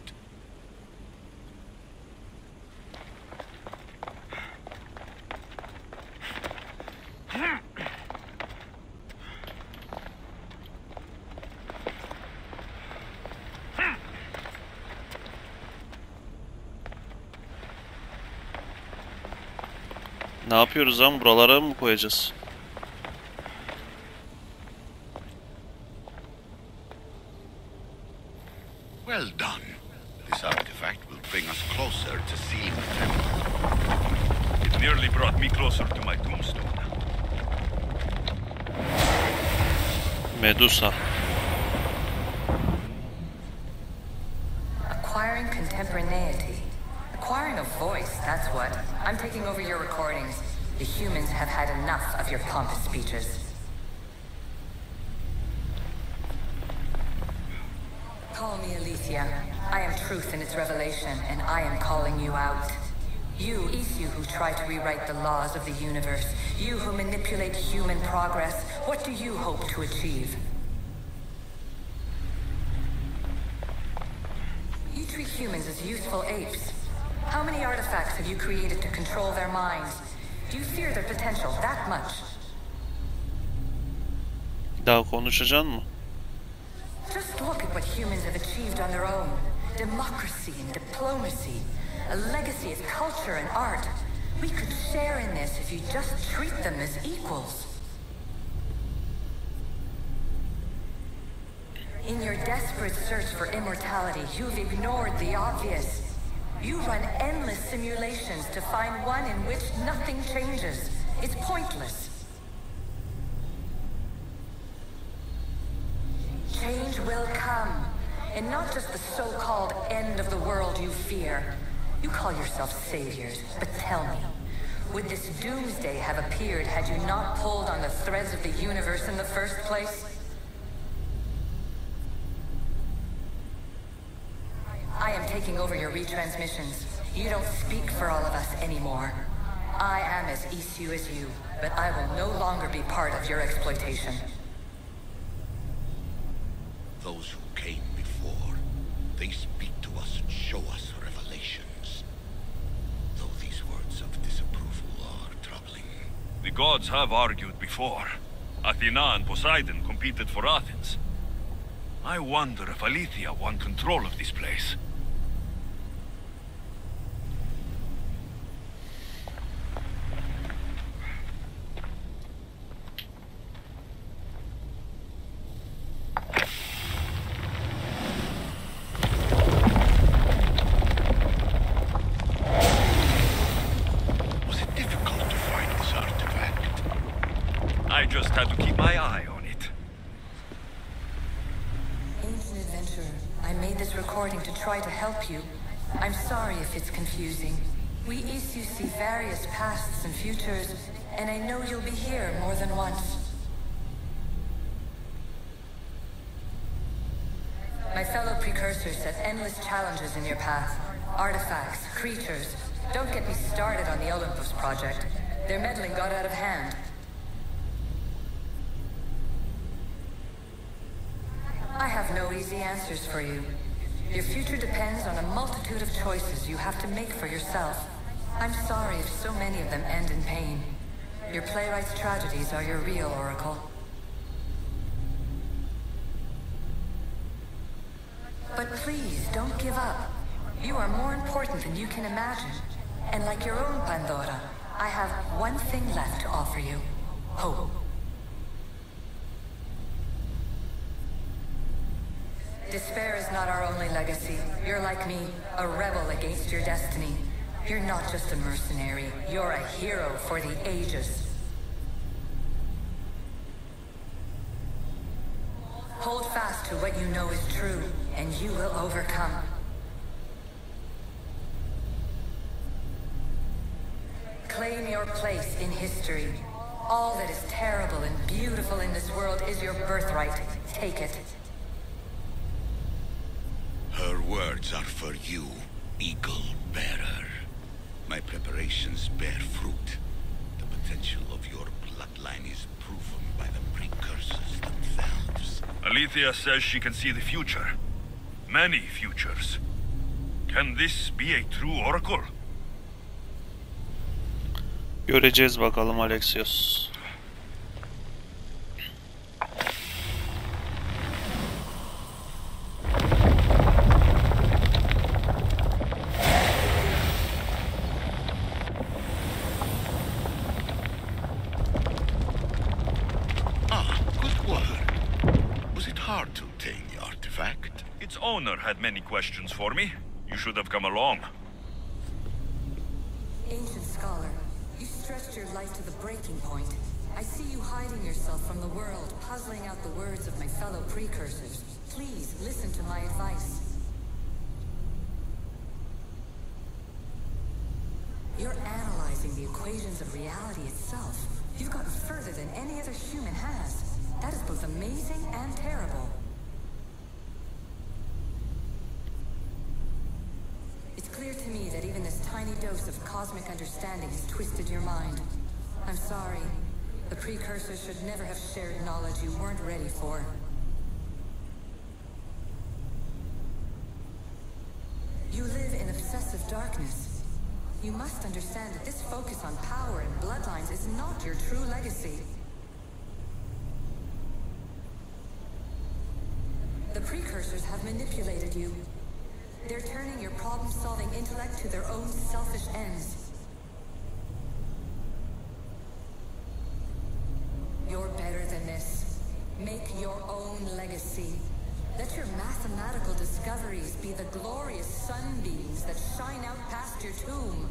Ne yapıyoruz lan? Buralara mı koyacağız? Well done. This artifact will bring us closer to seeing the temple. It nearly brought me closer to my tombstone. Medusa. Acquiring contemporaneity. Acquiring a voice, that's what. I'm taking over your recordings. The humans have had enough of your pompous speeches. Call me Alicia. I am truth in its revelation, and I am calling you out. You, Isu, who try to rewrite the laws of the universe. You who manipulate human progress. What do you hope to achieve? You treat humans as useful apes. How many artifacts have you created to control their minds? Do you fear their potential that much? Daha konuşacaksın mı? Just look at what humans have achieved on their own. Democracy and diplomacy. A legacy of culture and art. We could share in this if you just treat them as equals. In your desperate search for immortality, you've ignored the obvious. You run endless simulations to find one in which nothing changes. It's pointless. Change will come, and not just the so-called end of the world you fear. You call yourself saviors, but tell me, would this doomsday have appeared had you not pulled on the threads of the universe in the first place? I am taking over your retransmissions. You don't speak for all of us anymore. I am as Isu as you, but I will no longer be part of your exploitation. Those who came before, they speak to us and show us revelations. Though these words of disapproval are troubling. The gods have argued before. Athena and Poseidon competed for Athens. I wonder if Aletheia won control of this place. Was it difficult to find this artifact? I just had to keep my eye on it. Ancient adventurer, I made this recording to try to help you. I'm sorry if it's confusing. We Isu see various pasts and futures, and I know you'll be here more than once. My fellow precursors set endless challenges in your path. Artifacts, creatures. Don't get me started on the Olympus project. Their meddling got out of hand. I have no easy answers for you. Your future depends on a multitude of choices you have to make for yourself. I'm sorry if so many of them end in pain. Your playwright's tragedies are your real oracle. But please, don't give up. You are more important than you can imagine. And like your own Pandora, I have one thing left to offer you. Hope. Despair is not our only legacy. You're like me, a rebel against your destiny. You're not just a mercenary, you're a hero for the ages. Hold fast to what you know is true, and you will overcome. Claim your place in history. All that is terrible and beautiful in this world is your birthright. Take it. Her words are for you, Eagle Bearer. My preparations bear fruit. The potential of your bloodline is proven by the precursors themselves. Aletheia says she can see the future. Many futures. Can this be a true oracle? Göreceğiz bakalım Alexios. Its owner had many questions for me. You should have come along. Ancient scholar, you stretched your life to the breaking point. I see you hiding yourself from the world, puzzling out the words of my fellow precursors. Please, listen to my advice. You're analyzing the equations of reality itself. You've gotten further than any other human has. That is both amazing and terrible. It's clear to me that even this tiny dose of cosmic understanding has twisted your mind. I'm sorry. The precursors should never have shared knowledge you weren't ready for. You live in obsessive darkness. You must understand that this focus on power and bloodlines is not your true legacy. The precursors have manipulated you. They're turning your problem-solving intellect to their own selfish ends. You're better than this. Make your own legacy. Let your mathematical discoveries be the glorious sunbeams that shine out past your tomb.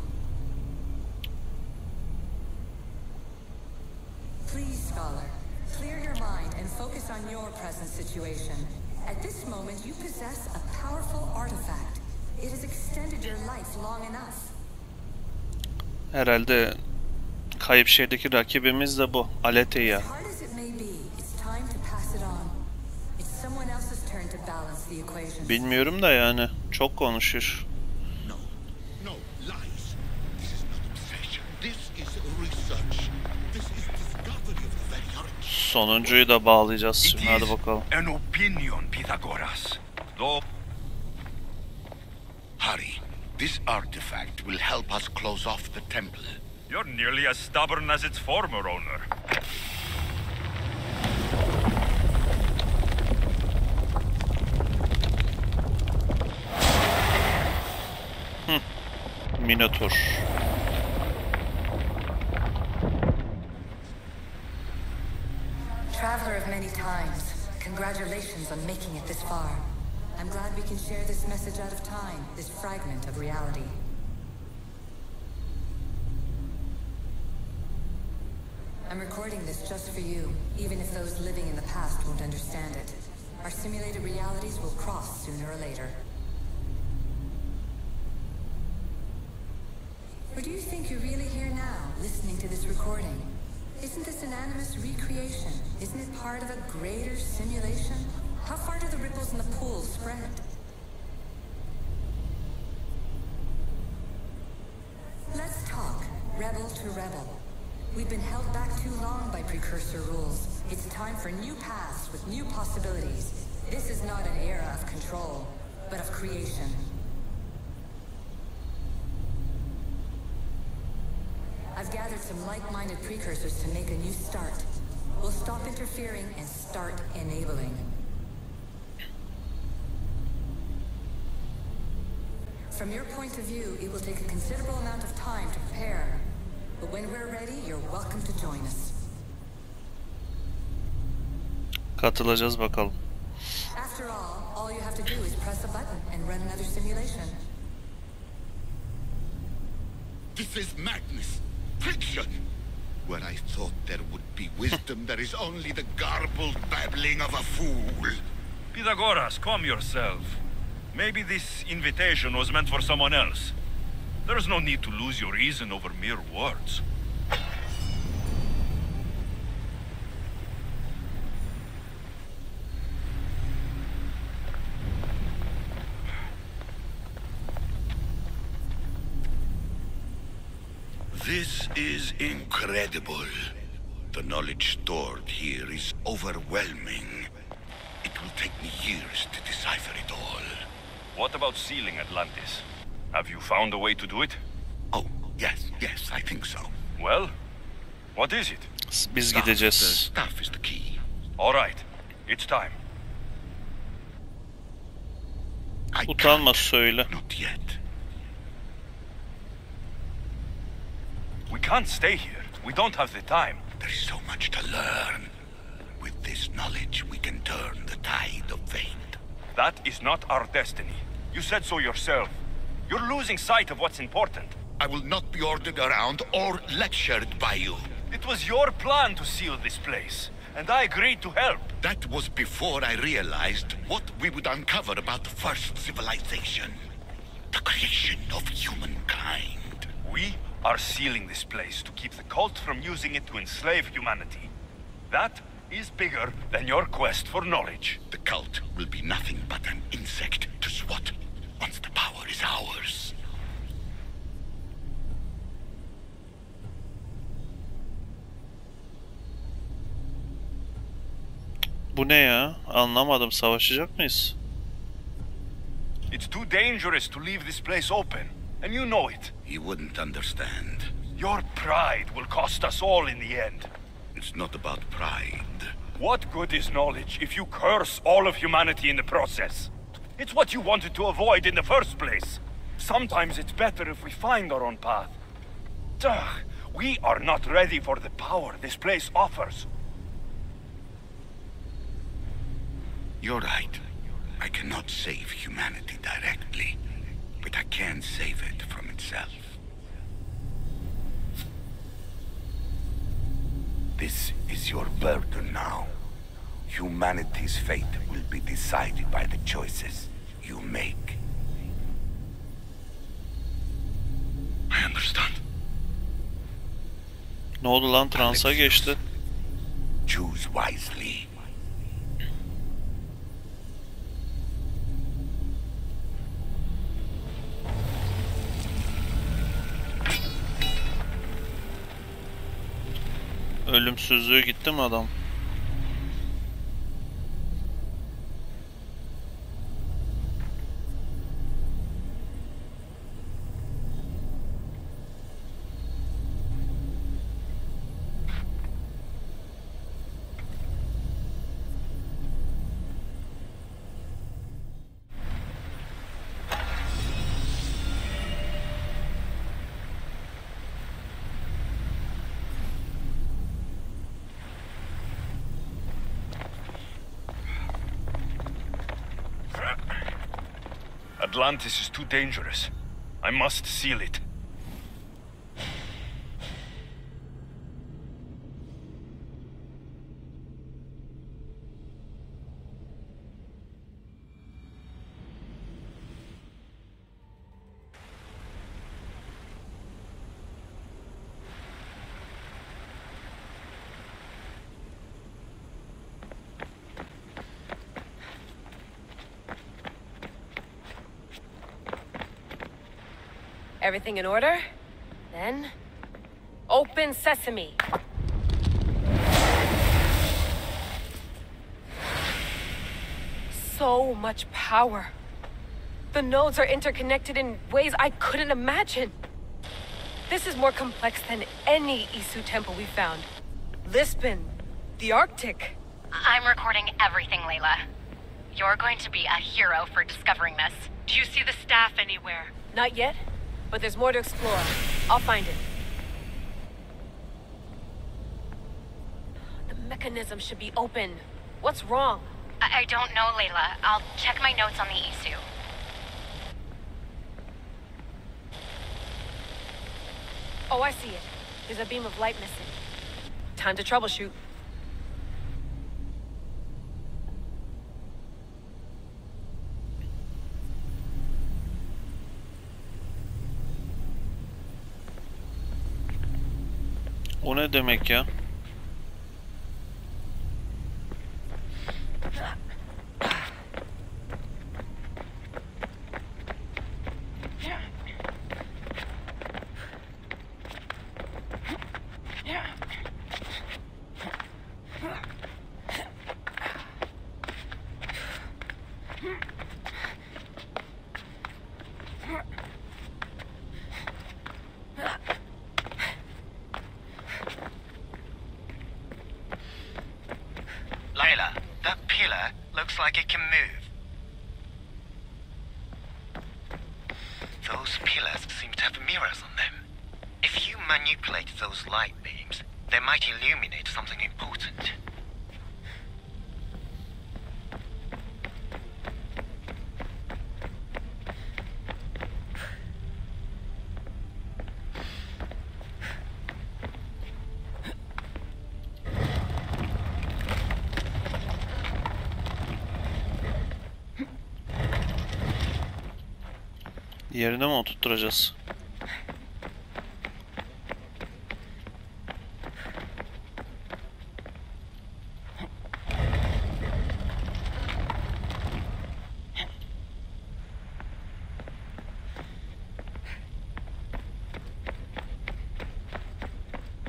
Please, scholar, clear your mind and focus on your present situation. At this moment, you possess a powerful artifact. It has extended your life long enough. Herhalde kayıp şehirdeki rakibimiz de bu. Aletheia. Bilmiyorum da yani çok konuşur. Sonuncuyu da bağlayacağız şimdi. Hadi bakalım. An opinion, Pythagoras. Hurry. This artifact will help us close off the temple. You're nearly as stubborn as its former owner. Minotaur. Traveler of many times, congratulations on making it this far. I'm glad we can share this message out of time, this fragment of reality. I'm recording this just for you, even if those living in the past won't understand it. Our simulated realities will cross sooner or later. Or do you think you're really here now, listening to this recording? Isn't this an animus recreation? Isn't it part of a greater simulation? How far do the ripples in the pool spread? Let's talk, rebel to rebel. We've been held back too long by precursor rules. It's time for new paths with new possibilities. This is not an era of control, but of creation. I've gathered some like-minded precursors to make a new start. We'll stop interfering and start enabling. From your point of view, it will take a considerable amount of time to prepare. But when we're ready, you're welcome to join us. Katılacağız bakalım. After all you have to do is press a button and run another simulation. This is madness. Fiction! Where I thought there would be wisdom, there is only the garbled babbling of a fool. Pythagoras, calm yourself. Maybe this invitation was meant for someone else. There's no need to lose your reason over mere words. This is incredible. The knowledge stored here is overwhelming. It will take me years to decipher it all. What about sealing Atlantis? Have you found a way to do it? Oh, yes, I think so. Well, what is it? Biz gideceğiz. The staff is the key. All right, it's time. Utanma söyle. Not yet. We can't stay here. We don't have the time. There is so much to learn. With this knowledge, we can turn the tide of fate. That is not our destiny. You said so yourself. You're losing sight of what's important. I will not be ordered around or lectured by you. It was your plan to seal this place, and I agreed to help. That was before I realized what we would uncover about the first civilization. The creation of humankind. We are sealing this place to keep the cult from using it to enslave humanity. That is bigger than your quest for knowledge. The cult will be nothing but an insect to swat once the power is ours. Bu ne ya? Anlamadım. Savaşacak mıyız? It's too dangerous to leave this place open, and you know it. He wouldn't understand. Your pride will cost us all in the end. It's not about pride. What good is knowledge if you curse all of humanity in the process? It's what you wanted to avoid in the first place. Sometimes it's better if we find our own path. Ugh, we are not ready for the power this place offers. You're right. I cannot save humanity directly, but I can save it from itself. This is your burden now. Humanity's fate will be decided by the choices you make. I understand. Ne oldu lan? Transa geçti. Choose wisely. Ölümsüzlüğü gitti mi adam? Atlantis is too dangerous. I must seal it. Everything in order? Then... open sesame! So much power. The nodes are interconnected in ways I couldn't imagine. This is more complex than any Isu temple we found. Lisbon, the Arctic. I'm recording everything, Layla. You're going to be a hero for discovering this. Do you see the staff anywhere? Not yet, but there's more to explore. I'll find it. The mechanism should be open. What's wrong? I don't know, Layla. I'll check my notes on the Isu. Oh, I see it. There's a beam of light missing. Time to troubleshoot. O ne demek ya? Layla, that pillar looks like it can move. Those pillars seem to have mirrors on them. If you manipulate those light beams, they might illuminate something important. Yerine mi oturtturacağız?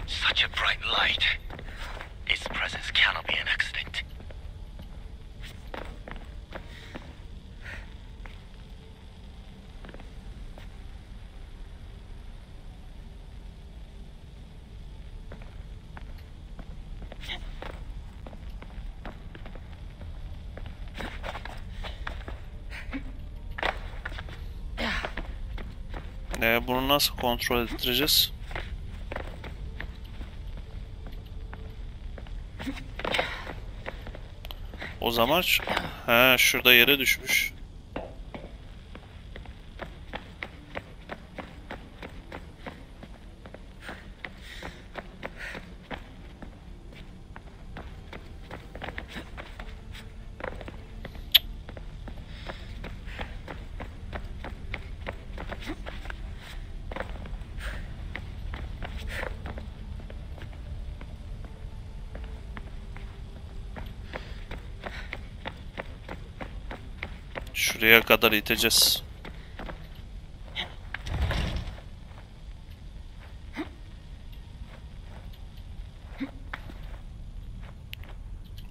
Such a bright light. Its presence cannot be an accident. Bunu nasıl kontrol ettireceğiz? O zaman şurada yere düşmüş. Şuraya kadar iteceğiz.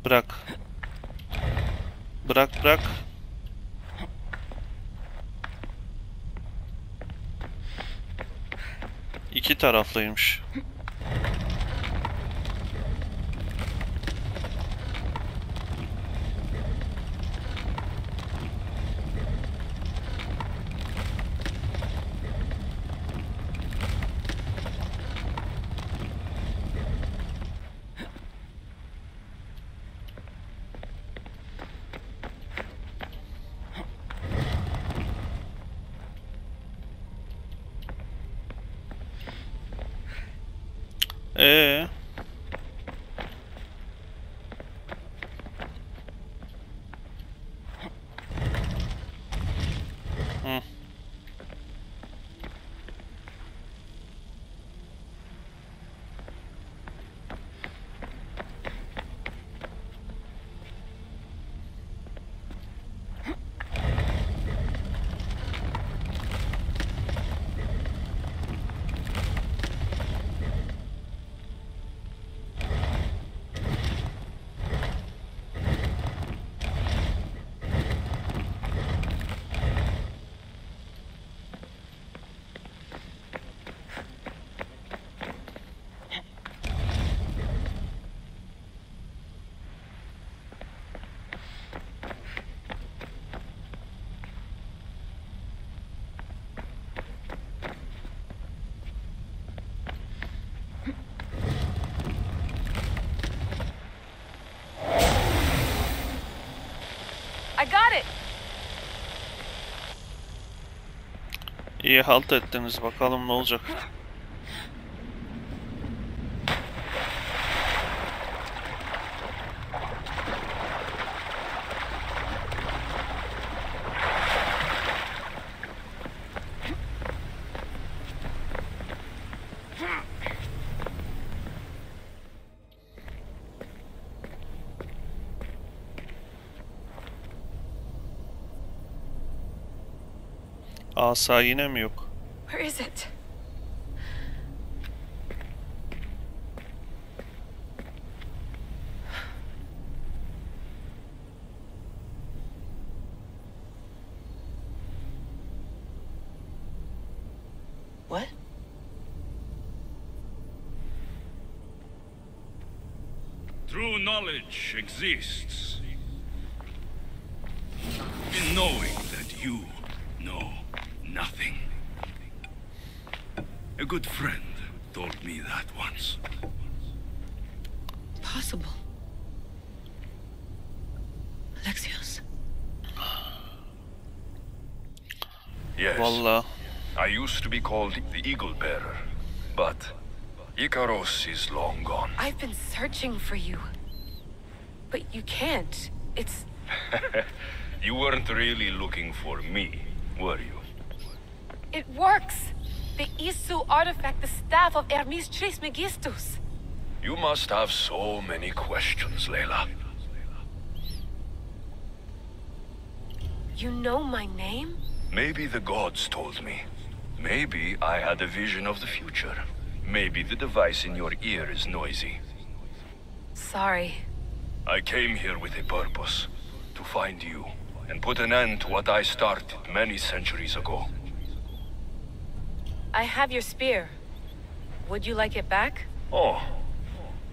Bırak. Bırak, bırak. İki taraflıymış. Hı. İyi halt ettiniz. Bakalım ne olacak. Asa yine mi yok? Where is it? What? True knowledge exists in knowing that you know nothing. A good friend told me that once. Possible. Alexios. Yes. Vallahi. I used to be called the Eagle Bearer, but Icaros is long gone. I've been searching for you. But you can't. It's... You weren't really looking for me, were you? It works! The Isu artifact, the staff of Hermes Trismegistus. You must have so many questions, Layla. You know my name? Maybe the gods told me. Maybe I had a vision of the future. Maybe the device in your ear is noisy. Sorry. I came here with a purpose. To find you, and put an end to what I started many centuries ago. I have your spear. Would you like it back? Oh,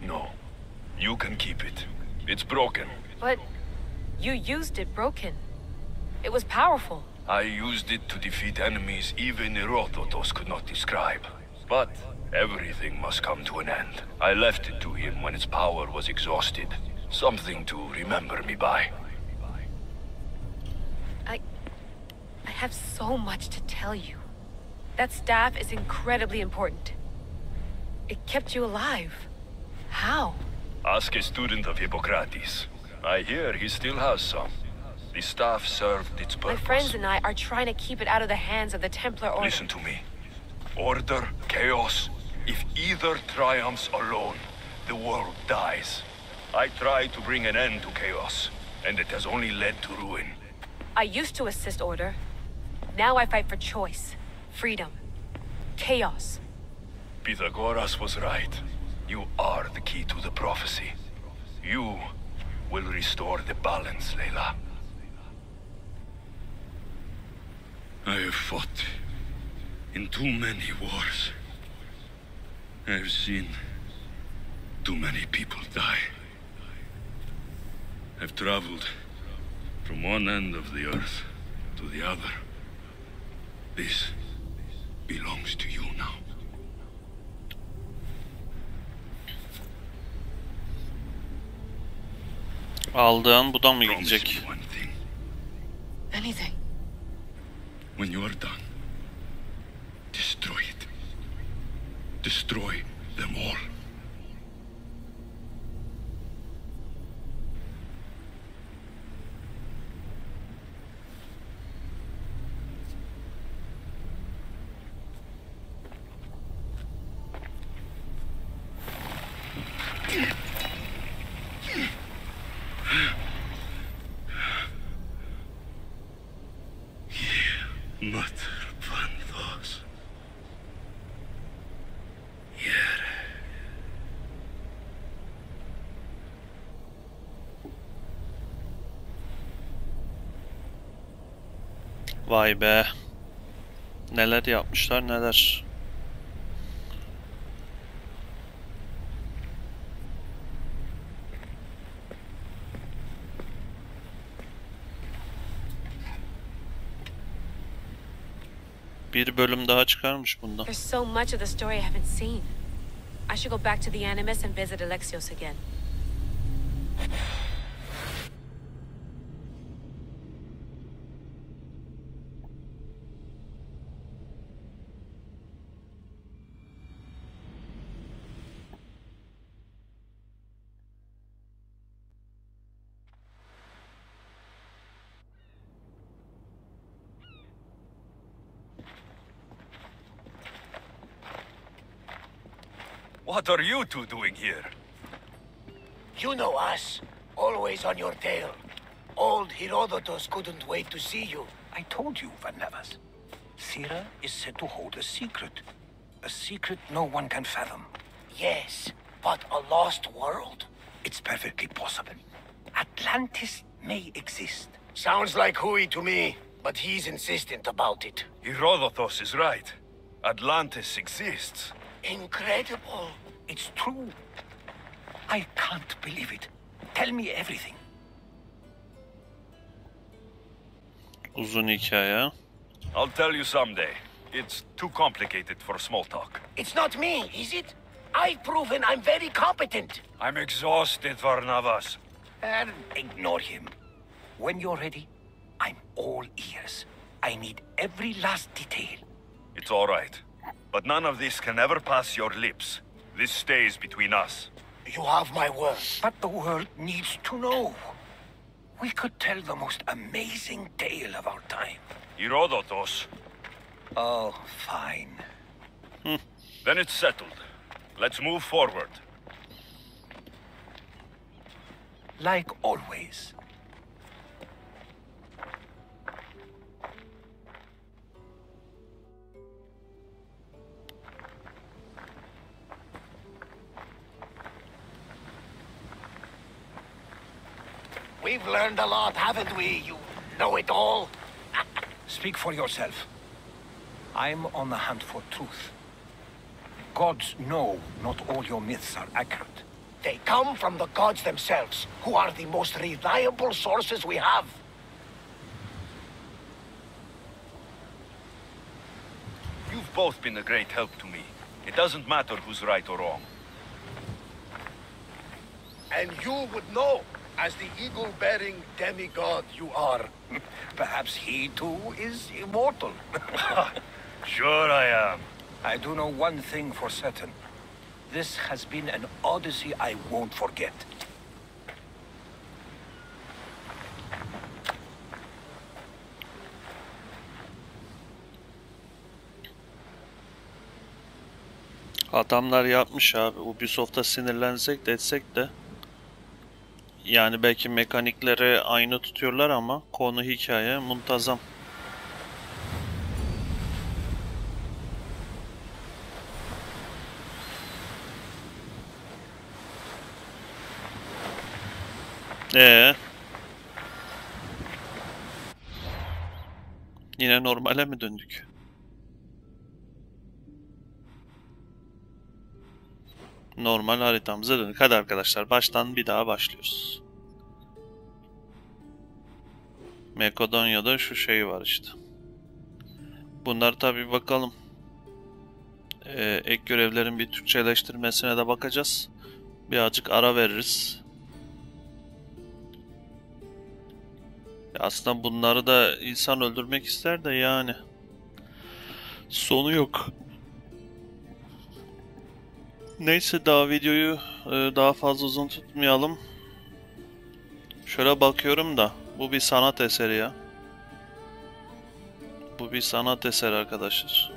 no. You can keep it. It's broken. But you used it broken. It was powerful. I used it to defeat enemies even Herodotus could not describe. But everything must come to an end. I left it to him when its power was exhausted. Something to remember me by. I have so much to tell you. That staff is incredibly important. It kept you alive. How? Ask a student of Hippocrates. I hear he still has some. The staff served its purpose. My friends and I are trying to keep it out of the hands of the Templar Order. Listen to me. Order, chaos. If either triumphs alone, the world dies. I tried to bring an end to chaos, and it has only led to ruin. I used to assist Order. Now I fight for choice, freedom, chaos. Pythagoras was right. You are the key to the prophecy. You will restore the balance, Layla. I have fought in too many wars. I have seen too many people die. I've traveled from one end of the earth to the other. This belongs to you now. Aldığın bu da mı gidecek? One thing. Anything. When you are done, destroy it. Destroy them all. Vay be. Neler yapmışlar neler. Bir bölüm daha çıkarmış bundan. There's so much of the story I haven't seen. I should go back to the Animus and visit Alexios again. What are you two doing here? You know us. Always on your tail. Old Herodotus couldn't wait to see you. I told you, Varnavas. Sira is said to hold a secret. A secret no one can fathom. Yes, but a lost world? It's perfectly possible. Atlantis may exist. Sounds like hooey to me, but he's insistent about it. Herodotus is right. Atlantis exists. Incredible. It's true. I can't believe it. Tell me everything. Uzun hikaye. I'll tell you someday. It's too complicated for small talk. It's not me, is it? I've proven I'm very competent. I'm exhausted, Varnavas. Ignore him. When you're ready, I'm all ears. I need every last detail. It's all right. But none of this can ever pass your lips. This stays between us. You have my word. But the world needs to know. We could tell the most amazing tale of our time. Herodotus. Oh, fine. Then it's settled. Let's move forward. Like always. We've learned a lot, haven't we, you know-it-all? Speak for yourself. I'm on the hunt for truth. Gods know not all your myths are accurate. They come from the gods themselves, who are the most reliable sources we have. You've both been a great help to me. It doesn't matter who's right or wrong. And you would know, as the eagle-bearing demigod you are. Perhaps he too is immortal. Sure I am. I do know one thing for certain. This has been an odyssey I won't forget. Adamlar yapmış abi. Ubisoft'a sinirlensek de etsek de. Yani belki mekanikleri aynı tutuyorlar ama konu hikaye muntazam. Yine normale mi döndük? Normal haritamıza döndük. Hadi arkadaşlar baştan bir daha başlıyoruz. Makedonya'da şu şey var işte. Bunlar tabi bakalım. Ek görevlerin bir Türkçeleştirmesine de bakacağız. Birazcık ara veririz. Aslında bunları da insan öldürmek ister de yani. Sonu yok. Neyse daha videoyu daha fazla uzun tutmayalım. Şöyle bakıyorum da bu bir sanat eseri ya. Bu bir sanat eseri arkadaşlar.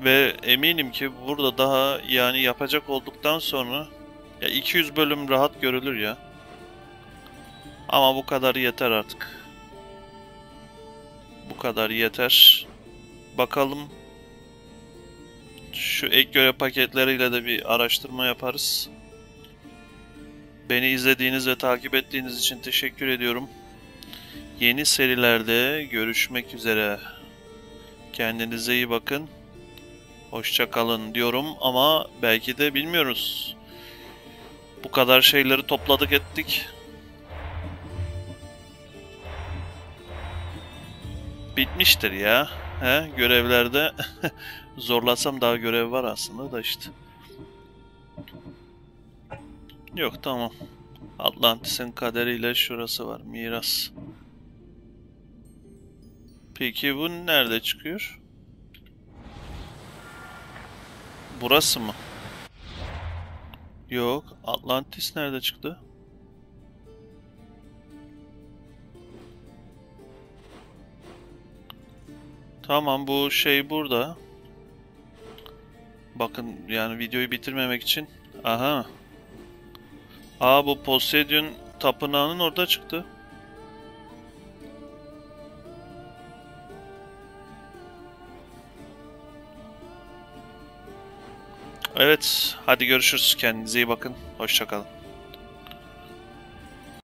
Ve eminim ki burada daha yani yapacak olduktan sonra ya 200 bölüm rahat görülür ya. Ama bu kadar yeter artık. Bu kadar yeter. Bakalım. Şu ek görev paketleriyle de bir araştırma yaparız. Beni izlediğiniz ve takip ettiğiniz için teşekkür ediyorum. Yeni serilerde görüşmek üzere. Kendinize iyi bakın. Hoşça kalın diyorum ama belki de bilmiyoruz. Bu kadar şeyleri topladık ettik. Bitmiştir ya. Görevlerde zorlasam daha görev var aslında da işte. Yok tamam. Atlantis'in kaderiyle şurası var. Miras. Peki bu nerede çıkıyor? Burası mı? Yok. Atlantis nerede çıktı? Tamam bu şey burada. Bakın yani videoyu bitirmemek için. Aha. Bu Poseidon tapınağının orada çıktı. Evet. Hadi görüşürüz. Kendinize iyi bakın. Hoşça kalın.